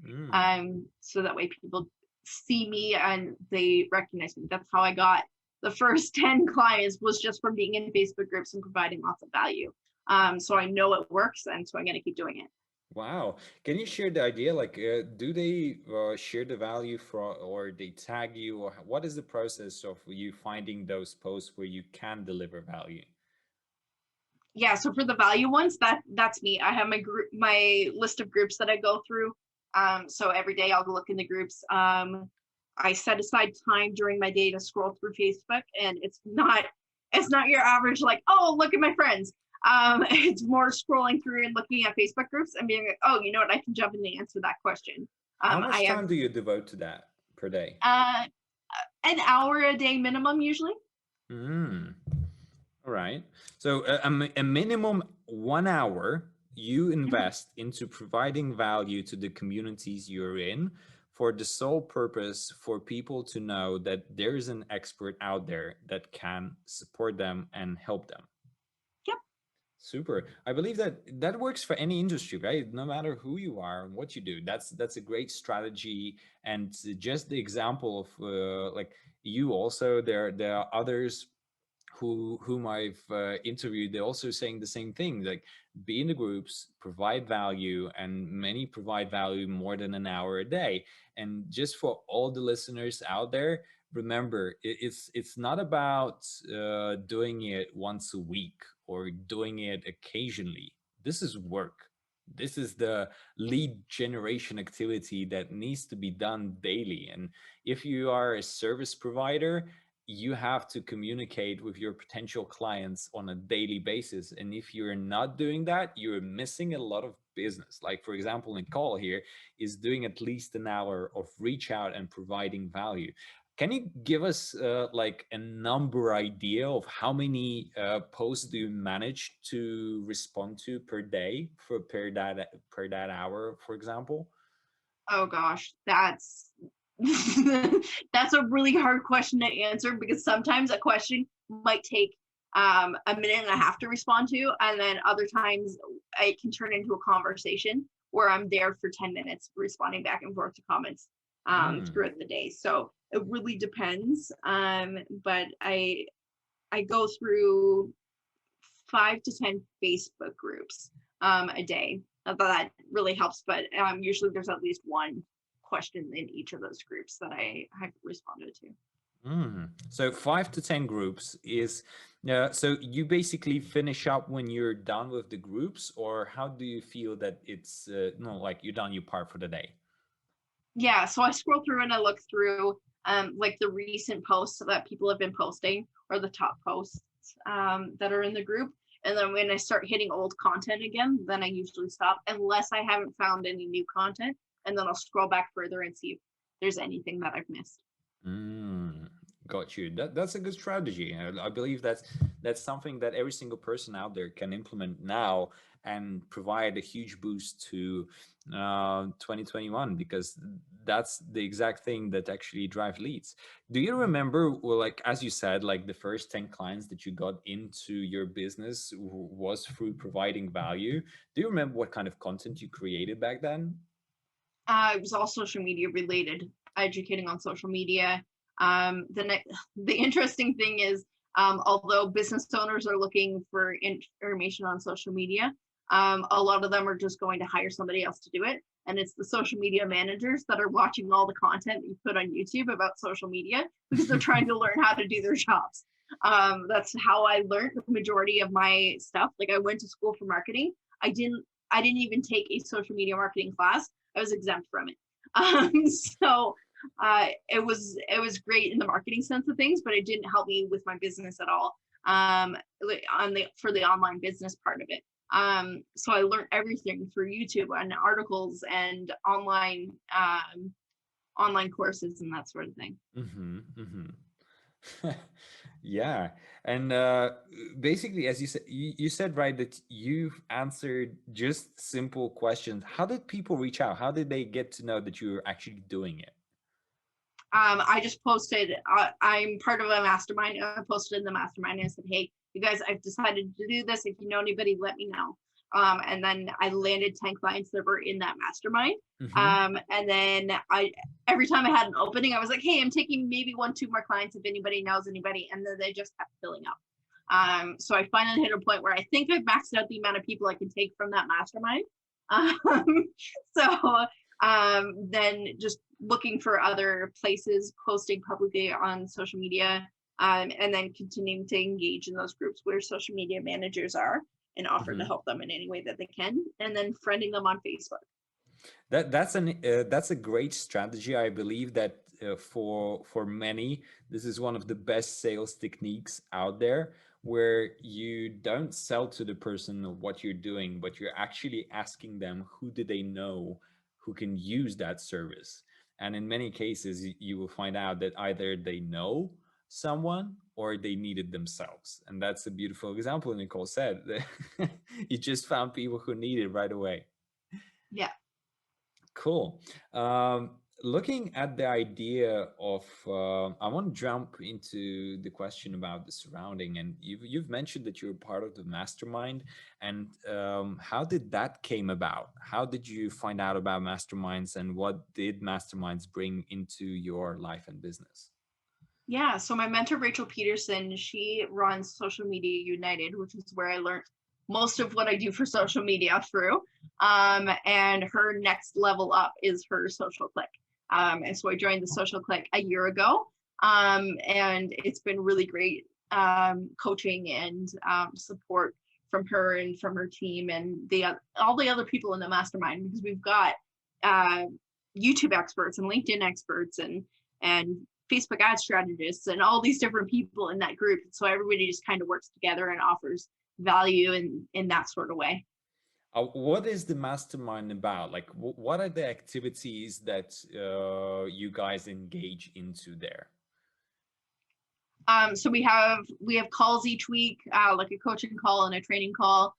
So that way people see me and they recognize me. That's how I got the first 10 clients, was just from being in Facebook groups and providing lots of value. So I know it works, and so I'm going to keep doing it. Wow. Can you share the idea? Like, do they share the value or they tag you, or what is the process of you finding those posts where you can deliver value? Yeah, so for the value ones, that's me. I have my list of groups that I go through. So every day I'll look in the groups. I set aside time during my day to scroll through Facebook, and it's not your average like, oh, look at my friends. It's more scrolling through and looking at Facebook groups and being like, oh, you know what, I can jump in and answer that question. How much I have time do you devote to that per day? an hour a day minimum usually. Mm. All right. So a minimum 1 hour you invest into providing value to the communities you're in for the sole purpose for people to know that there is an expert out there that can support them and help them. Yep. Super. I believe that works for any industry, right? No matter who you are and what you do. That's a great strategy. And just the example of like you also, there are others whom I've interviewed. They're also saying the same thing, like be in the groups, provide value, and many provide value more than an hour a day. And just for all the listeners out there, remember, it's not about doing it once a week or doing it occasionally. This is work. This is the lead generation activity that needs to be done daily. And if you are a service provider, you have to communicate with your potential clients on a daily basis. And if you're not doing that, you're missing a lot of business. Like, for example, Nichole here is doing at least an hour of reach out and providing value. Can you give us like a number idea of how many posts do you manage to respond to per day per that hour, for example? Oh gosh, that's that's a really hard question to answer, because sometimes a question might take a minute and a half to respond to, and then other times it can turn into a conversation where I'm there for 10 minutes responding back and forth to comments throughout the day. So it really depends. But I go through 5 to 10 Facebook groups a day. That really helps, but usually there's at least one question in each of those groups that I have responded to. So 5 to 10 groups is, so you basically finish up when you're done with the groups, or how do you feel that it's, no, like you're done your part for the day? Yeah, so I scroll through and I look through like the recent posts that people have been posting, or the top posts that are in the group. And then when I start hitting old content again, then I usually stop, unless I haven't found any new content. And then I'll scroll back further and see if there's anything that I've missed. Got you. That's a good strategy. I believe that's something that every single person out there can implement now and provide a huge boost to 2021, because that's the exact thing that actually drive leads. Do you remember, well, like as you said, like the first 10 clients that you got into your business was through providing value? Do you remember what kind of content you created back then? It was all social media related, educating on social media. The interesting thing is, although business owners are looking for information on social media, a lot of them are just going to hire somebody else to do it. And it's the social media managers that are watching all the content that you put on YouTube about social media, because they're trying to learn how to do their jobs. That's how I learned the majority of my stuff. Like, I went to school for marketing. I didn't even take a social media marketing class. I was exempt from it. So it was great in the marketing sense of things, but it didn't help me with my business at all, for the online business part of it. So I learned everything through YouTube and articles and online courses and that sort of thing. Yeah. And basically, as you said, you said, right, that you've answered just simple questions. How did people reach out? How did they get to know that you're actually doing it? I just posted, I'm part of a mastermind. I posted in the mastermind and I said, hey, you guys, I've decided to do this. If you know anybody, let me know. And then I landed 10 clients that were in that mastermind. And then every time I had an opening, I was like, hey, I'm taking maybe 1-2 more clients if anybody knows anybody. And then they just kept filling up. So I finally hit a point where I think I've maxed out the amount of people I can take from that mastermind. So then just looking for other places, posting publicly on social media, and then continuing to engage in those groups where social media managers are, and offer to help them in any way that they can, and then friending them on Facebook. That's a great strategy. I believe that for many, this is one of the best sales techniques out there, where you don't sell to the person what you're doing, but you're actually asking them who do they know who can use that service. And in many cases, you will find out that either they know someone or they need it themselves. And that's a beautiful example. Nichole said you just found people who need it right away. Yeah. Cool. Looking at the idea of, I want to jump into the question about the surrounding, and you've mentioned that you're part of the mastermind, and how did that came about? How did you find out about masterminds, and what did masterminds bring into your life and business? Yeah, so my mentor, Rachel Peterson, she runs Social Media United, which is where I learned most of what I do for social media through. And her next level up is her Social Click. And so I joined the Social Click a year ago. And it's been really great coaching and support from her and from her team and all the other people in the mastermind, because we've got YouTube experts and LinkedIn experts and Facebook ad strategists and all these different people in that group. So everybody just kind of works together and offers value in that sort of way. What is the mastermind about? Like, what are the activities that you guys engage into there? So we have calls each week, like a coaching call and a training call.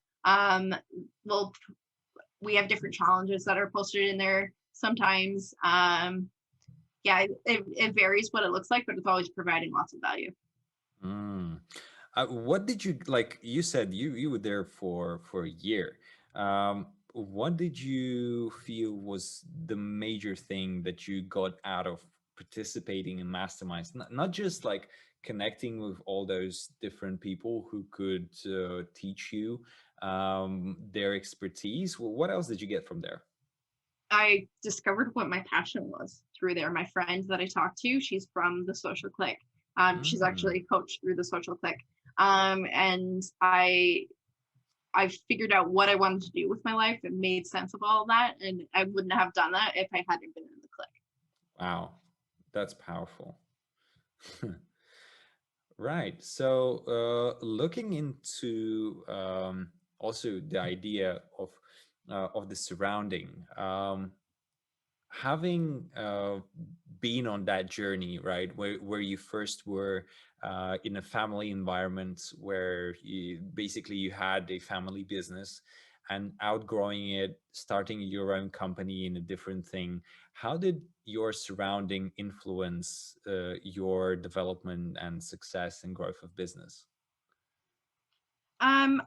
We have different challenges that are posted in there sometimes. Yeah, it varies what it looks like, but it's always providing lots of value. What did you, like you said, you were there for a year. What did you feel was the major thing that you got out of participating in masterminds? Not just like connecting with all those different people who could teach you their expertise. What else did you get from there? I discovered what my passion was through there. My friend that I talked to, she's from the social clique. She's Mm. actually a coach through the social clique. And I figured out what I wanted to do with my life and made sense of all of that. And I wouldn't have done that if I hadn't been in the clique. Wow, that's powerful. Right. So, looking into also the idea of the surrounding, having been on that journey, right, where you first were in a family environment where basically you had a family business and outgrowing it, starting your own company in a different thing. How did your surrounding influence your development and success and growth of business?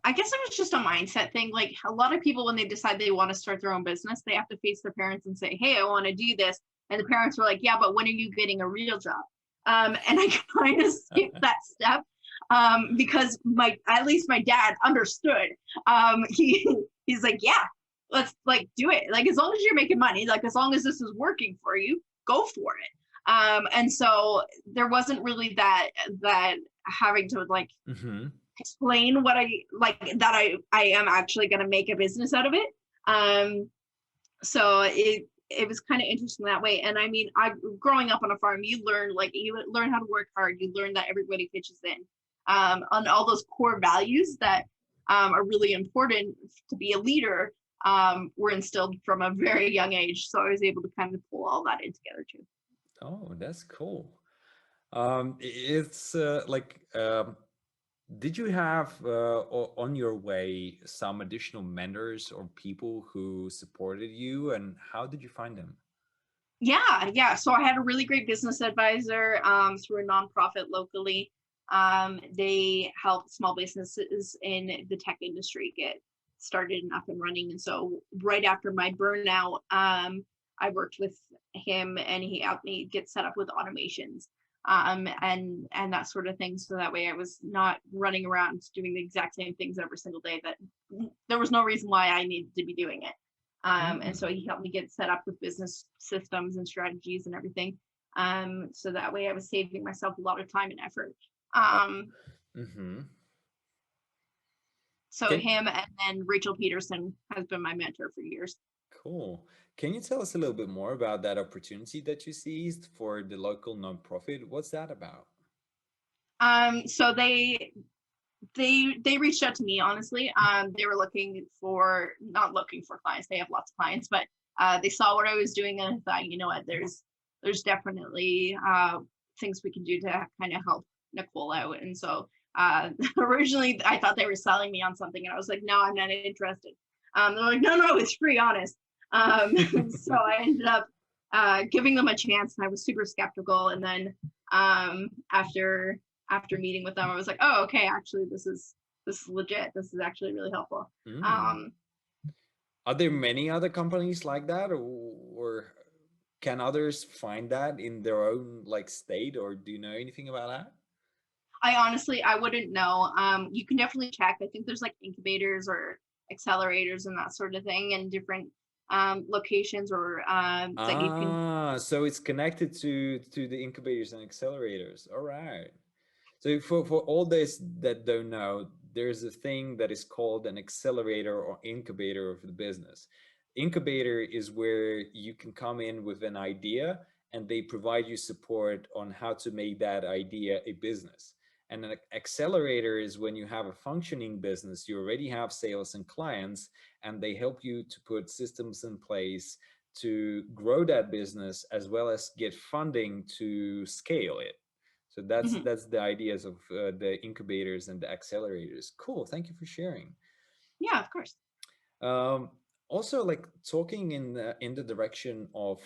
I guess it was just a mindset thing. Like a lot of people, when they decide they want to start their own business, they have to face their parents and say, "Hey, I want to do this," and the parents were like, "Yeah, but when are you getting a real job?" And I kind of skipped that step because at least my dad understood. He's like, "Yeah, let's like do it. Like as long as you're making money, like as long as this is working for you, go for it." And so there wasn't really that having to like Hmm. explain what I like that I am actually going to make a business out of it. So it was kind of interesting that way. And I mean, I growing up on a farm, you learn how to work hard. You learn that everybody pitches in on all those core values that are really important to be a leader. Were instilled from a very young age, so I was able to kind of pull all that in together too. Oh, that's cool. It's did you have on your way some additional mentors or people who supported you, and how did you find them? Yeah. So I had a really great business advisor through a nonprofit locally. They help small businesses in the tech industry get started and up and running. And so right after my burnout, I worked with him and he helped me get set up with automations and that sort of thing. So that way I was not running around doing the exact same things every single day that there was no reason why I needed to be doing it. And so Mm. he helped me get set up with business systems and strategies and everything. So that way I was saving myself a lot of time and effort. Uh, Um, mm-hmm. so Can him and then Rachel Peterson has been my mentor for years. Cool. Can you tell us a little bit more about that opportunity that you seized for the local nonprofit? What's that about? So they reached out to me honestly. They were looking for not looking for clients. They have lots of clients, but they saw what I was doing and thought, you know what, there's definitely things we can do to kind of help Nichole out. And so originally I thought they were selling me on something, and I was like, no, I'm not interested. They're like, no, it's free, honest. So I ended up giving them a chance, and I was super skeptical. And then after meeting with them, I was like, oh, okay, actually, this is legit. This is actually really helpful. Mm. Um, Are there many other companies like that, or can others find that in their own like state, or do you know anything about that? I wouldn't know. You can definitely check. I think there's like incubators or accelerators and that sort of thing, and different locations or that you can. Ah, so it's connected to the incubators and accelerators. All right. So for all this that don't know, there's a thing that is called an accelerator or incubator of the business. Incubator is where you can come in with an idea and they provide you support on how to make that idea a business. And an accelerator is when you have a functioning business, you already have sales and clients, and they help you to put systems in place to grow that business as well as get funding to scale it. So Mhm. that's the ideas of the incubators and the accelerators. Cool. Thank you for sharing. Yeah, of course. Um, Also, like talking in the direction of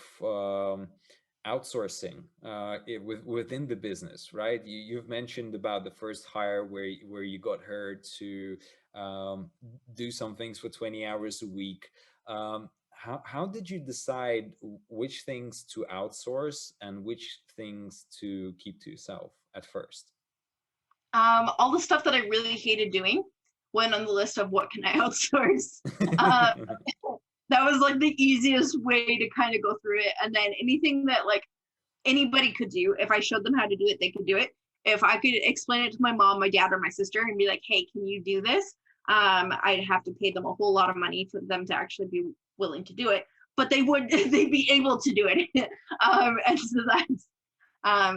outsourcing within the business, right? You've mentioned about the first hire where you got her to do some things for 20 hours a week. How did you decide which things to outsource and which things to keep to yourself at first? All the stuff that I really hated doing, went on the list of what can I outsource. Uh, that was like the easiest way to kind of go through it. And then anything that like anybody could do, if I showed them how to do it, they could do it. If I could explain it to my mom, my dad, or my sister and be like, hey, can you do this? I'd have to pay them a whole lot of money for them to actually be willing to do it, but they'd be able to do it. And so that's,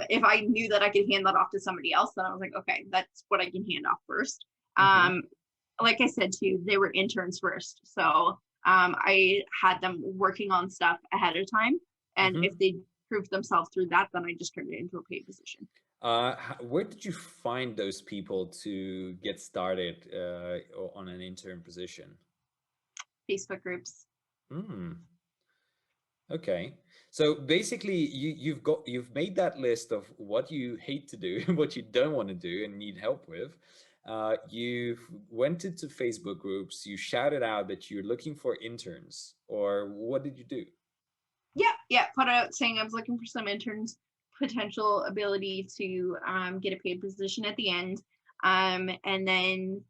if I knew that I could hand that off to somebody else, then I was like, okay, that's what I can hand off first. Like I said to you, they were interns first. So I had them working on stuff ahead of time. And if they proved themselves through that, then I just turned it into a paid position. Where did you find those people to get started on an intern position? Facebook groups. Okay, so basically you've made that list of what you hate to do, what you don't want to do and need help with. You've went into Facebook groups, you shouted out that you're looking for interns, or what did you do? Yeah, put out saying I was looking for some interns, potential ability to get a paid position at the end, and then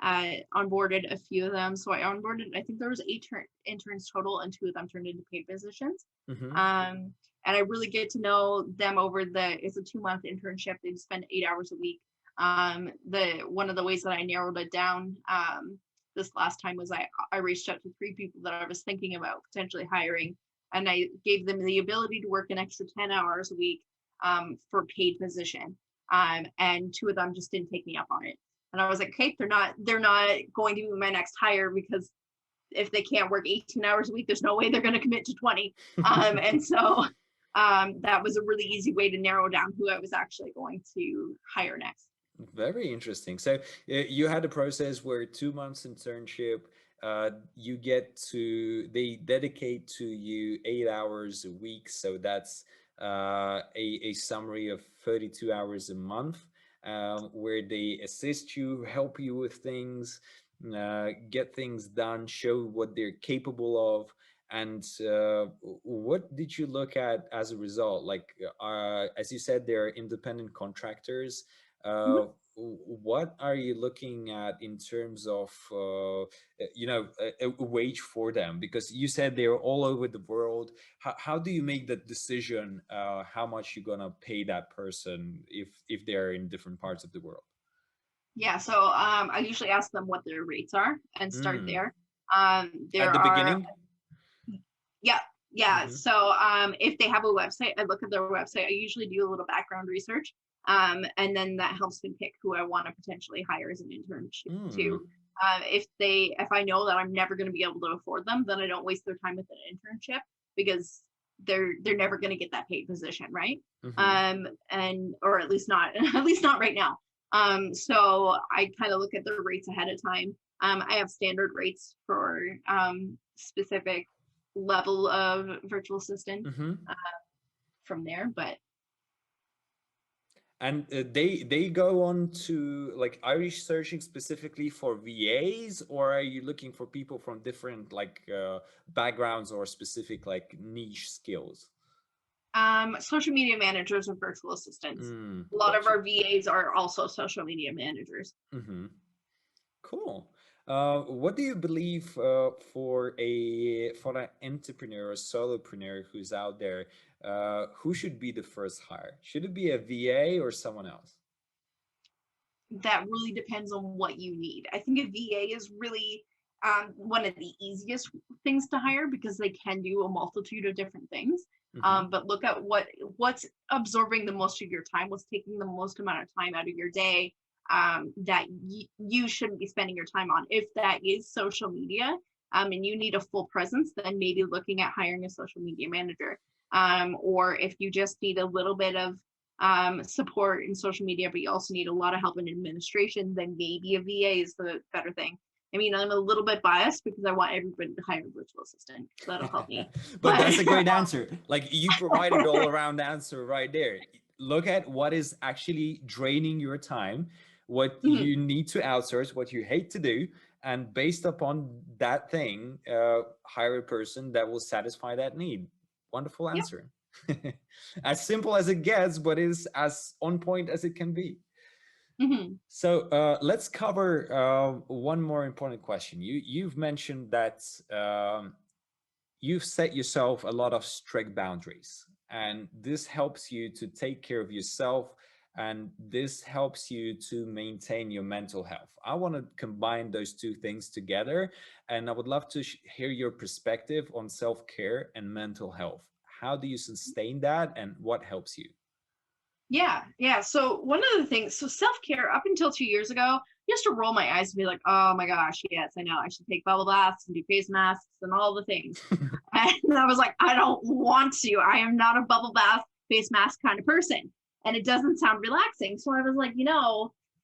onboarded a few of them. So I onboarded, I think there was 8 interns total, and 2 of them turned into paid positions. And I really get to know them over it's a 2-month internship. They spend 8 hours a week. One of the ways that I narrowed it down this last time was I reached out to 3 people that I was thinking about potentially hiring, and I gave them the ability to work an extra 10 hours a week for paid position. And 2 of them just didn't take me up on it. And I was like, okay, they're not going to be my next hire, because if they can't work 18 hours a week, there's no way they're going to commit to 20. And so that was a really easy way to narrow down who I was actually going to hire next. Very interesting. So you had a process where 2 months internship, they dedicate to you 8 hours a week. So that's a summary of 32 hours a month, where they assist you, help you with things, get things done, show what they're capable of. And what did you look at as a result? Like, as you said, they're independent contractors. What are you looking at in terms of, a wage for them? Because you said they're all over the world. How do you make that decision, how much you're gonna pay that person if they're in different parts of the world? Yeah, so I usually ask them what their rates are and start there. At the beginning? Yeah. So if they have a website, I look at their website. I usually do a little background research. And then that helps me pick who I want to potentially hire as an internship too. If I know that I'm never going to be able to afford them, then I don't waste their time with an internship, because they're never going to get that paid position, right? Or at least not right now. So I kind of look at the rates ahead of time. I have standard rates for specific level of virtual assistant from there, but. And they go on to, like, are you searching specifically for VAs, or are you looking for people from different backgrounds or specific like niche skills? Social media managers and virtual assistants. A lot of our VAs are also social media managers. Cool. What do you believe for an entrepreneur or solopreneur who's out there? Who should be the first hire? Should it be a VA or someone else? That really depends on what you need. I think a VA is really one of the easiest things to hire, because they can do a multitude of different things. But look at what's absorbing the most of your time, what's taking the most amount of time out of your day, that you shouldn't be spending your time on. If that is social media, and you need a full presence, then maybe looking at hiring a social media manager. Or if you just need a little bit of support in social media, but you also need a lot of help in administration, then maybe a VA is the better thing. I mean, I'm a little bit biased because I want everybody to hire a virtual assistant, so that'll help me. But that's a great answer. Like, you provided all around answer right there. Look at what is actually draining your time, what you need to outsource, what you hate to do, and based upon that thing, hire a person that will satisfy that need. Wonderful answer. As simple as it gets, but is as on point as it can be. Hmm. So let's cover one more important question. You've mentioned that you've set yourself a lot of strict boundaries, and this helps you to take care of yourself, and this helps you to maintain your mental health. I want to combine those two things together, and I would love to hear your perspective on self-care and mental health. How do you sustain that, and what helps you? Yeah. So one of the things, so self-care up until 2 years ago, I used to roll my eyes and be like, oh my gosh, yes, I know I should take bubble baths and do face masks and all the things. And I was like, I don't want to. I am not a bubble bath, face mask kind of person. And it doesn't sound relaxing. So I was like,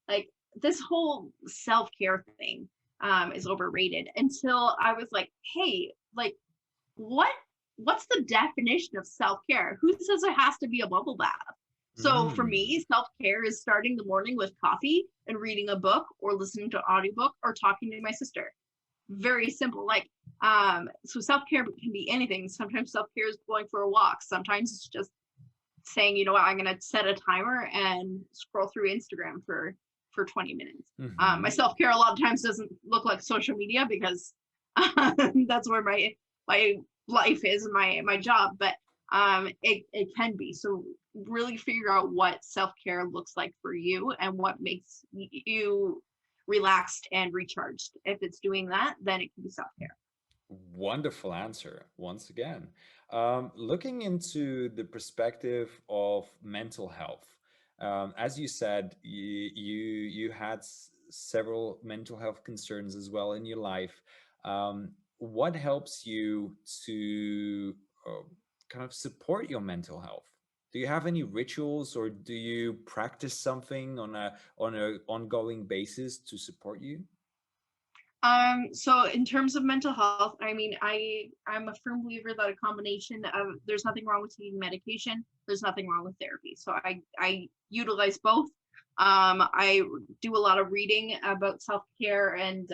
like this whole self-care thing is overrated until I was like, hey, like what what's the definition of self-care? Who says it has to be a bubble bath? So for Mm. me, self-care is starting the morning with coffee and reading a book or listening to an audiobook or talking to my sister. Very simple. So self-care can be anything. Sometimes self-care is going for a walk. Sometimes it's just saying, you know what, I'm gonna set a timer and scroll through Instagram for 20 minutes. My Hmm. self-care a lot of times doesn't look like social media because that's where my life is, my job, but it can be. So really figure out what self-care looks like for you and what makes you relaxed and recharged. If it's doing that, then it can be self-care. Wonderful answer once again. Looking into the perspective of mental health, as you said, you had several mental health concerns as well in your life. What helps you to uh, kind of support your mental health? Do you have any rituals, or do you practice something on a ongoing basis to support you? So in terms of mental health, I mean, I'm a firm believer that a combination of there's nothing wrong with taking medication, there's nothing wrong with therapy. So I utilize both. I do a lot of reading about self-care and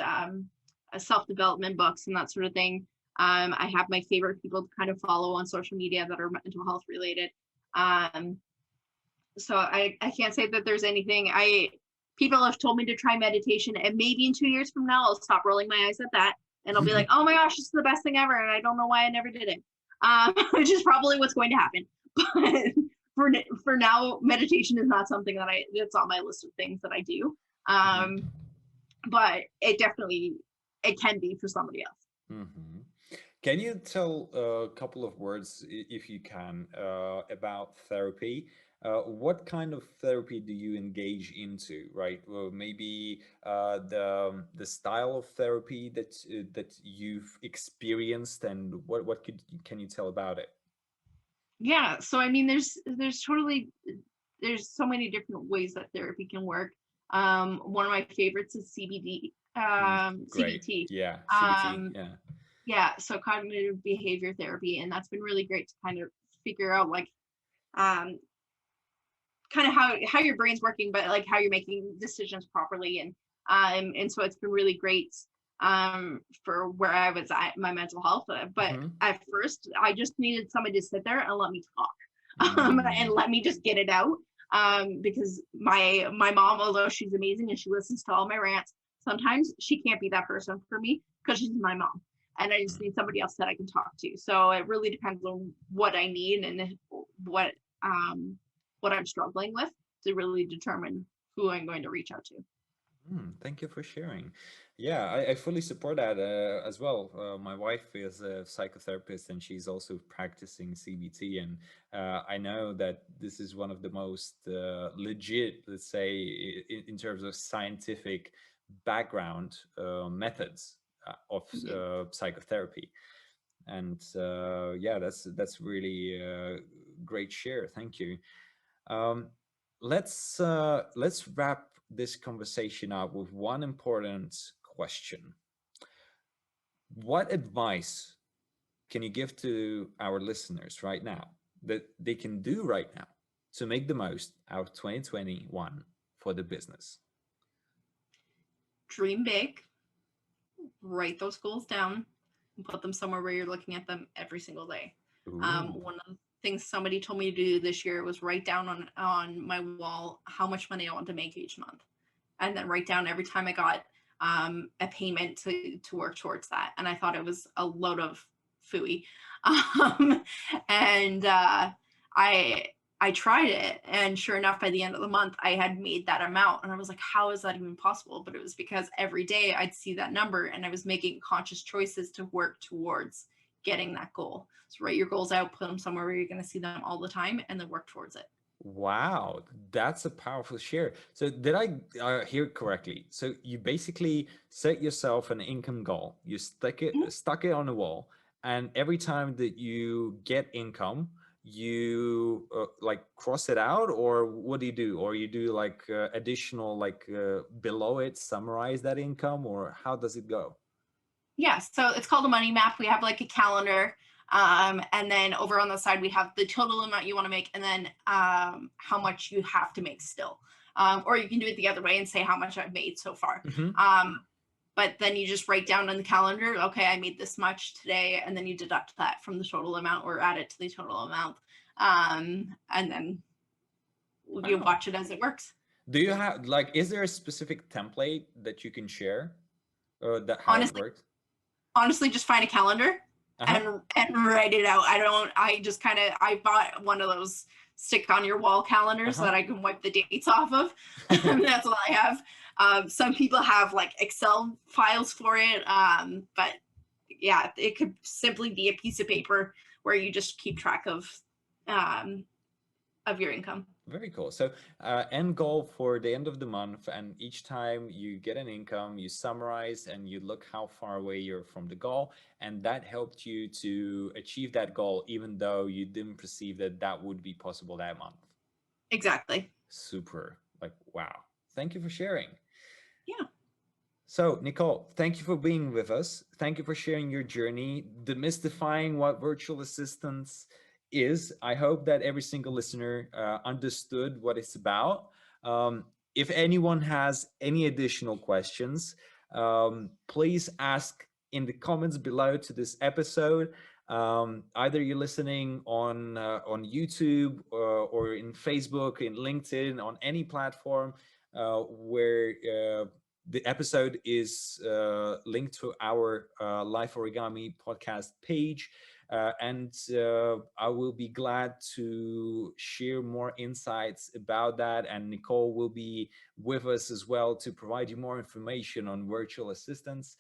self-development books and that sort of thing. I have my favorite people to kind of follow on social media that are mental health related. Um, so I can't say that there's anything. I People have told me to try meditation, and maybe in 2 years from now I'll stop rolling my eyes at that and I'll be like, oh my gosh, this is the best thing ever, and I don't know why I never did it. Which is probably what's going to happen. But for now, meditation is not something that's on my list of things that I do. Mhm. But it can be for somebody else. Mhm. Can you tell a couple of words, if you can, about therapy? What kind of therapy do you engage into, right? Well, maybe the style of therapy that you've experienced, and what can you tell about it? Yeah, so I mean there's so many different ways that therapy can work. One of my favorites is Mm, great. CBT. Yeah, CBT. Um, Yeah. yeah, so cognitive behavior therapy, and that's been really great to kind of figure out um, kind of how your brain's working, but like how you're making decisions properly, and so it's been really great for where I was at my mental health. But Mm-hmm. at first, I just needed somebody to sit there and let me talk, and Mm, let me just get it out. Because my mom, although she's amazing and she listens to all my rants, sometimes she can't be that person for me because she's my mom, and I just mm. need somebody else that I can talk to. So it really depends on what I need and what um what I'm struggling with to really determine who I'm going to reach out to. Thank you for sharing. Yeah, I fully support that as well. My wife is a psychotherapist, and she's also practicing CBT. And I know that this is one of the most legit, let's say, in terms of scientific background methods of Yeah. psychotherapy. And yeah, that's really great share. Thank you. Um, let's wrap this conversation up with one important question. What advice can you give to our listeners right now that they can do right now to make the most out of 2021 for the business? Dream big, write those goals down, and put them somewhere where you're looking at them every single day. Ooh. One of the things somebody told me to do this year was write down on my wall how much money I want to make each month. and then write down every time I got a payment to work towards that. And I thought it was a load of phooey. And I tried it, and sure enough, by the end of the month, I had made that amount. And I was like, how is that even possible? But it was because every day I'd see that number and I was making conscious choices to work towards getting that goal. So write your goals out, put them somewhere where you're going to see them all the time, and then work towards it. Wow, that's a powerful share. So did I hear correctly? So you basically set yourself an income goal. You stuck it on the wall, and every time that you get income, you like cross it out, or what do you do? Or you do like additional, like below it, summarize that income, or how does it go? Yeah, so it's called a money map. We have like a calendar. And then over on the side, we have the total amount you want to make, and then how much you have to make still. Or you can do it the other way and say how much I've made so far. But then you just write down on the calendar, okay, I made this much today, and then you deduct that from the total amount or add it to the total amount. And then you watch it as it works. Do you have, like, is there a specific template that you can share that how it works? Honestly, just find a calendar and write it out. I bought one of those stick on your wall calendars that I can wipe the dates off of. That's all I have. Some people have like Excel files for it. But yeah, it could simply be a piece of paper where you just keep track of your income. Very cool. So end goal for the end of the month, and each time you get an income, you summarize and you look how far away you're from the goal, and that helped you to achieve that goal, even though you didn't perceive that that would be possible that month. Exactly. Super. Like, wow. Thank you for sharing. Yeah. So, Nichole, thank you for being with us. Thank you for sharing your journey, demystifying what virtual assistants is. I hope that every single listener understood what it's about. If anyone has any additional questions, please ask in the comments below to this episode. Either you're listening on YouTube or in Facebook, in LinkedIn, on any platform where the episode is linked to our Life Origami podcast page. And I will be glad to share more insights about that. And Nichole will be with us as well to provide you more information on virtual assistants,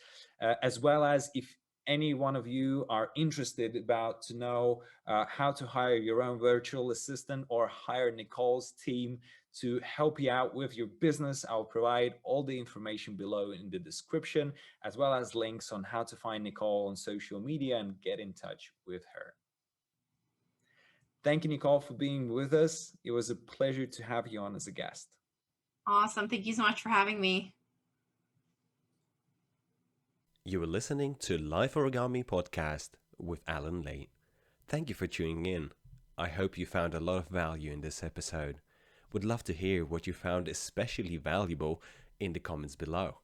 as well as if any one of you are interested about to know how to hire your own virtual assistant or hire Nichole's team to help you out with your business. I'll provide all the information below in the description, as well as links on how to find Nichole on social media and get in touch with her. Thank you, Nichole, for being with us. It was a pleasure to have you on as a guest. Awesome. Thank you so much for having me. You were listening to Life Origami Podcast with Alen Leit. Thank you for tuning in. I hope you found a lot of value in this episode. Would love to hear what you found especially valuable in the comments below.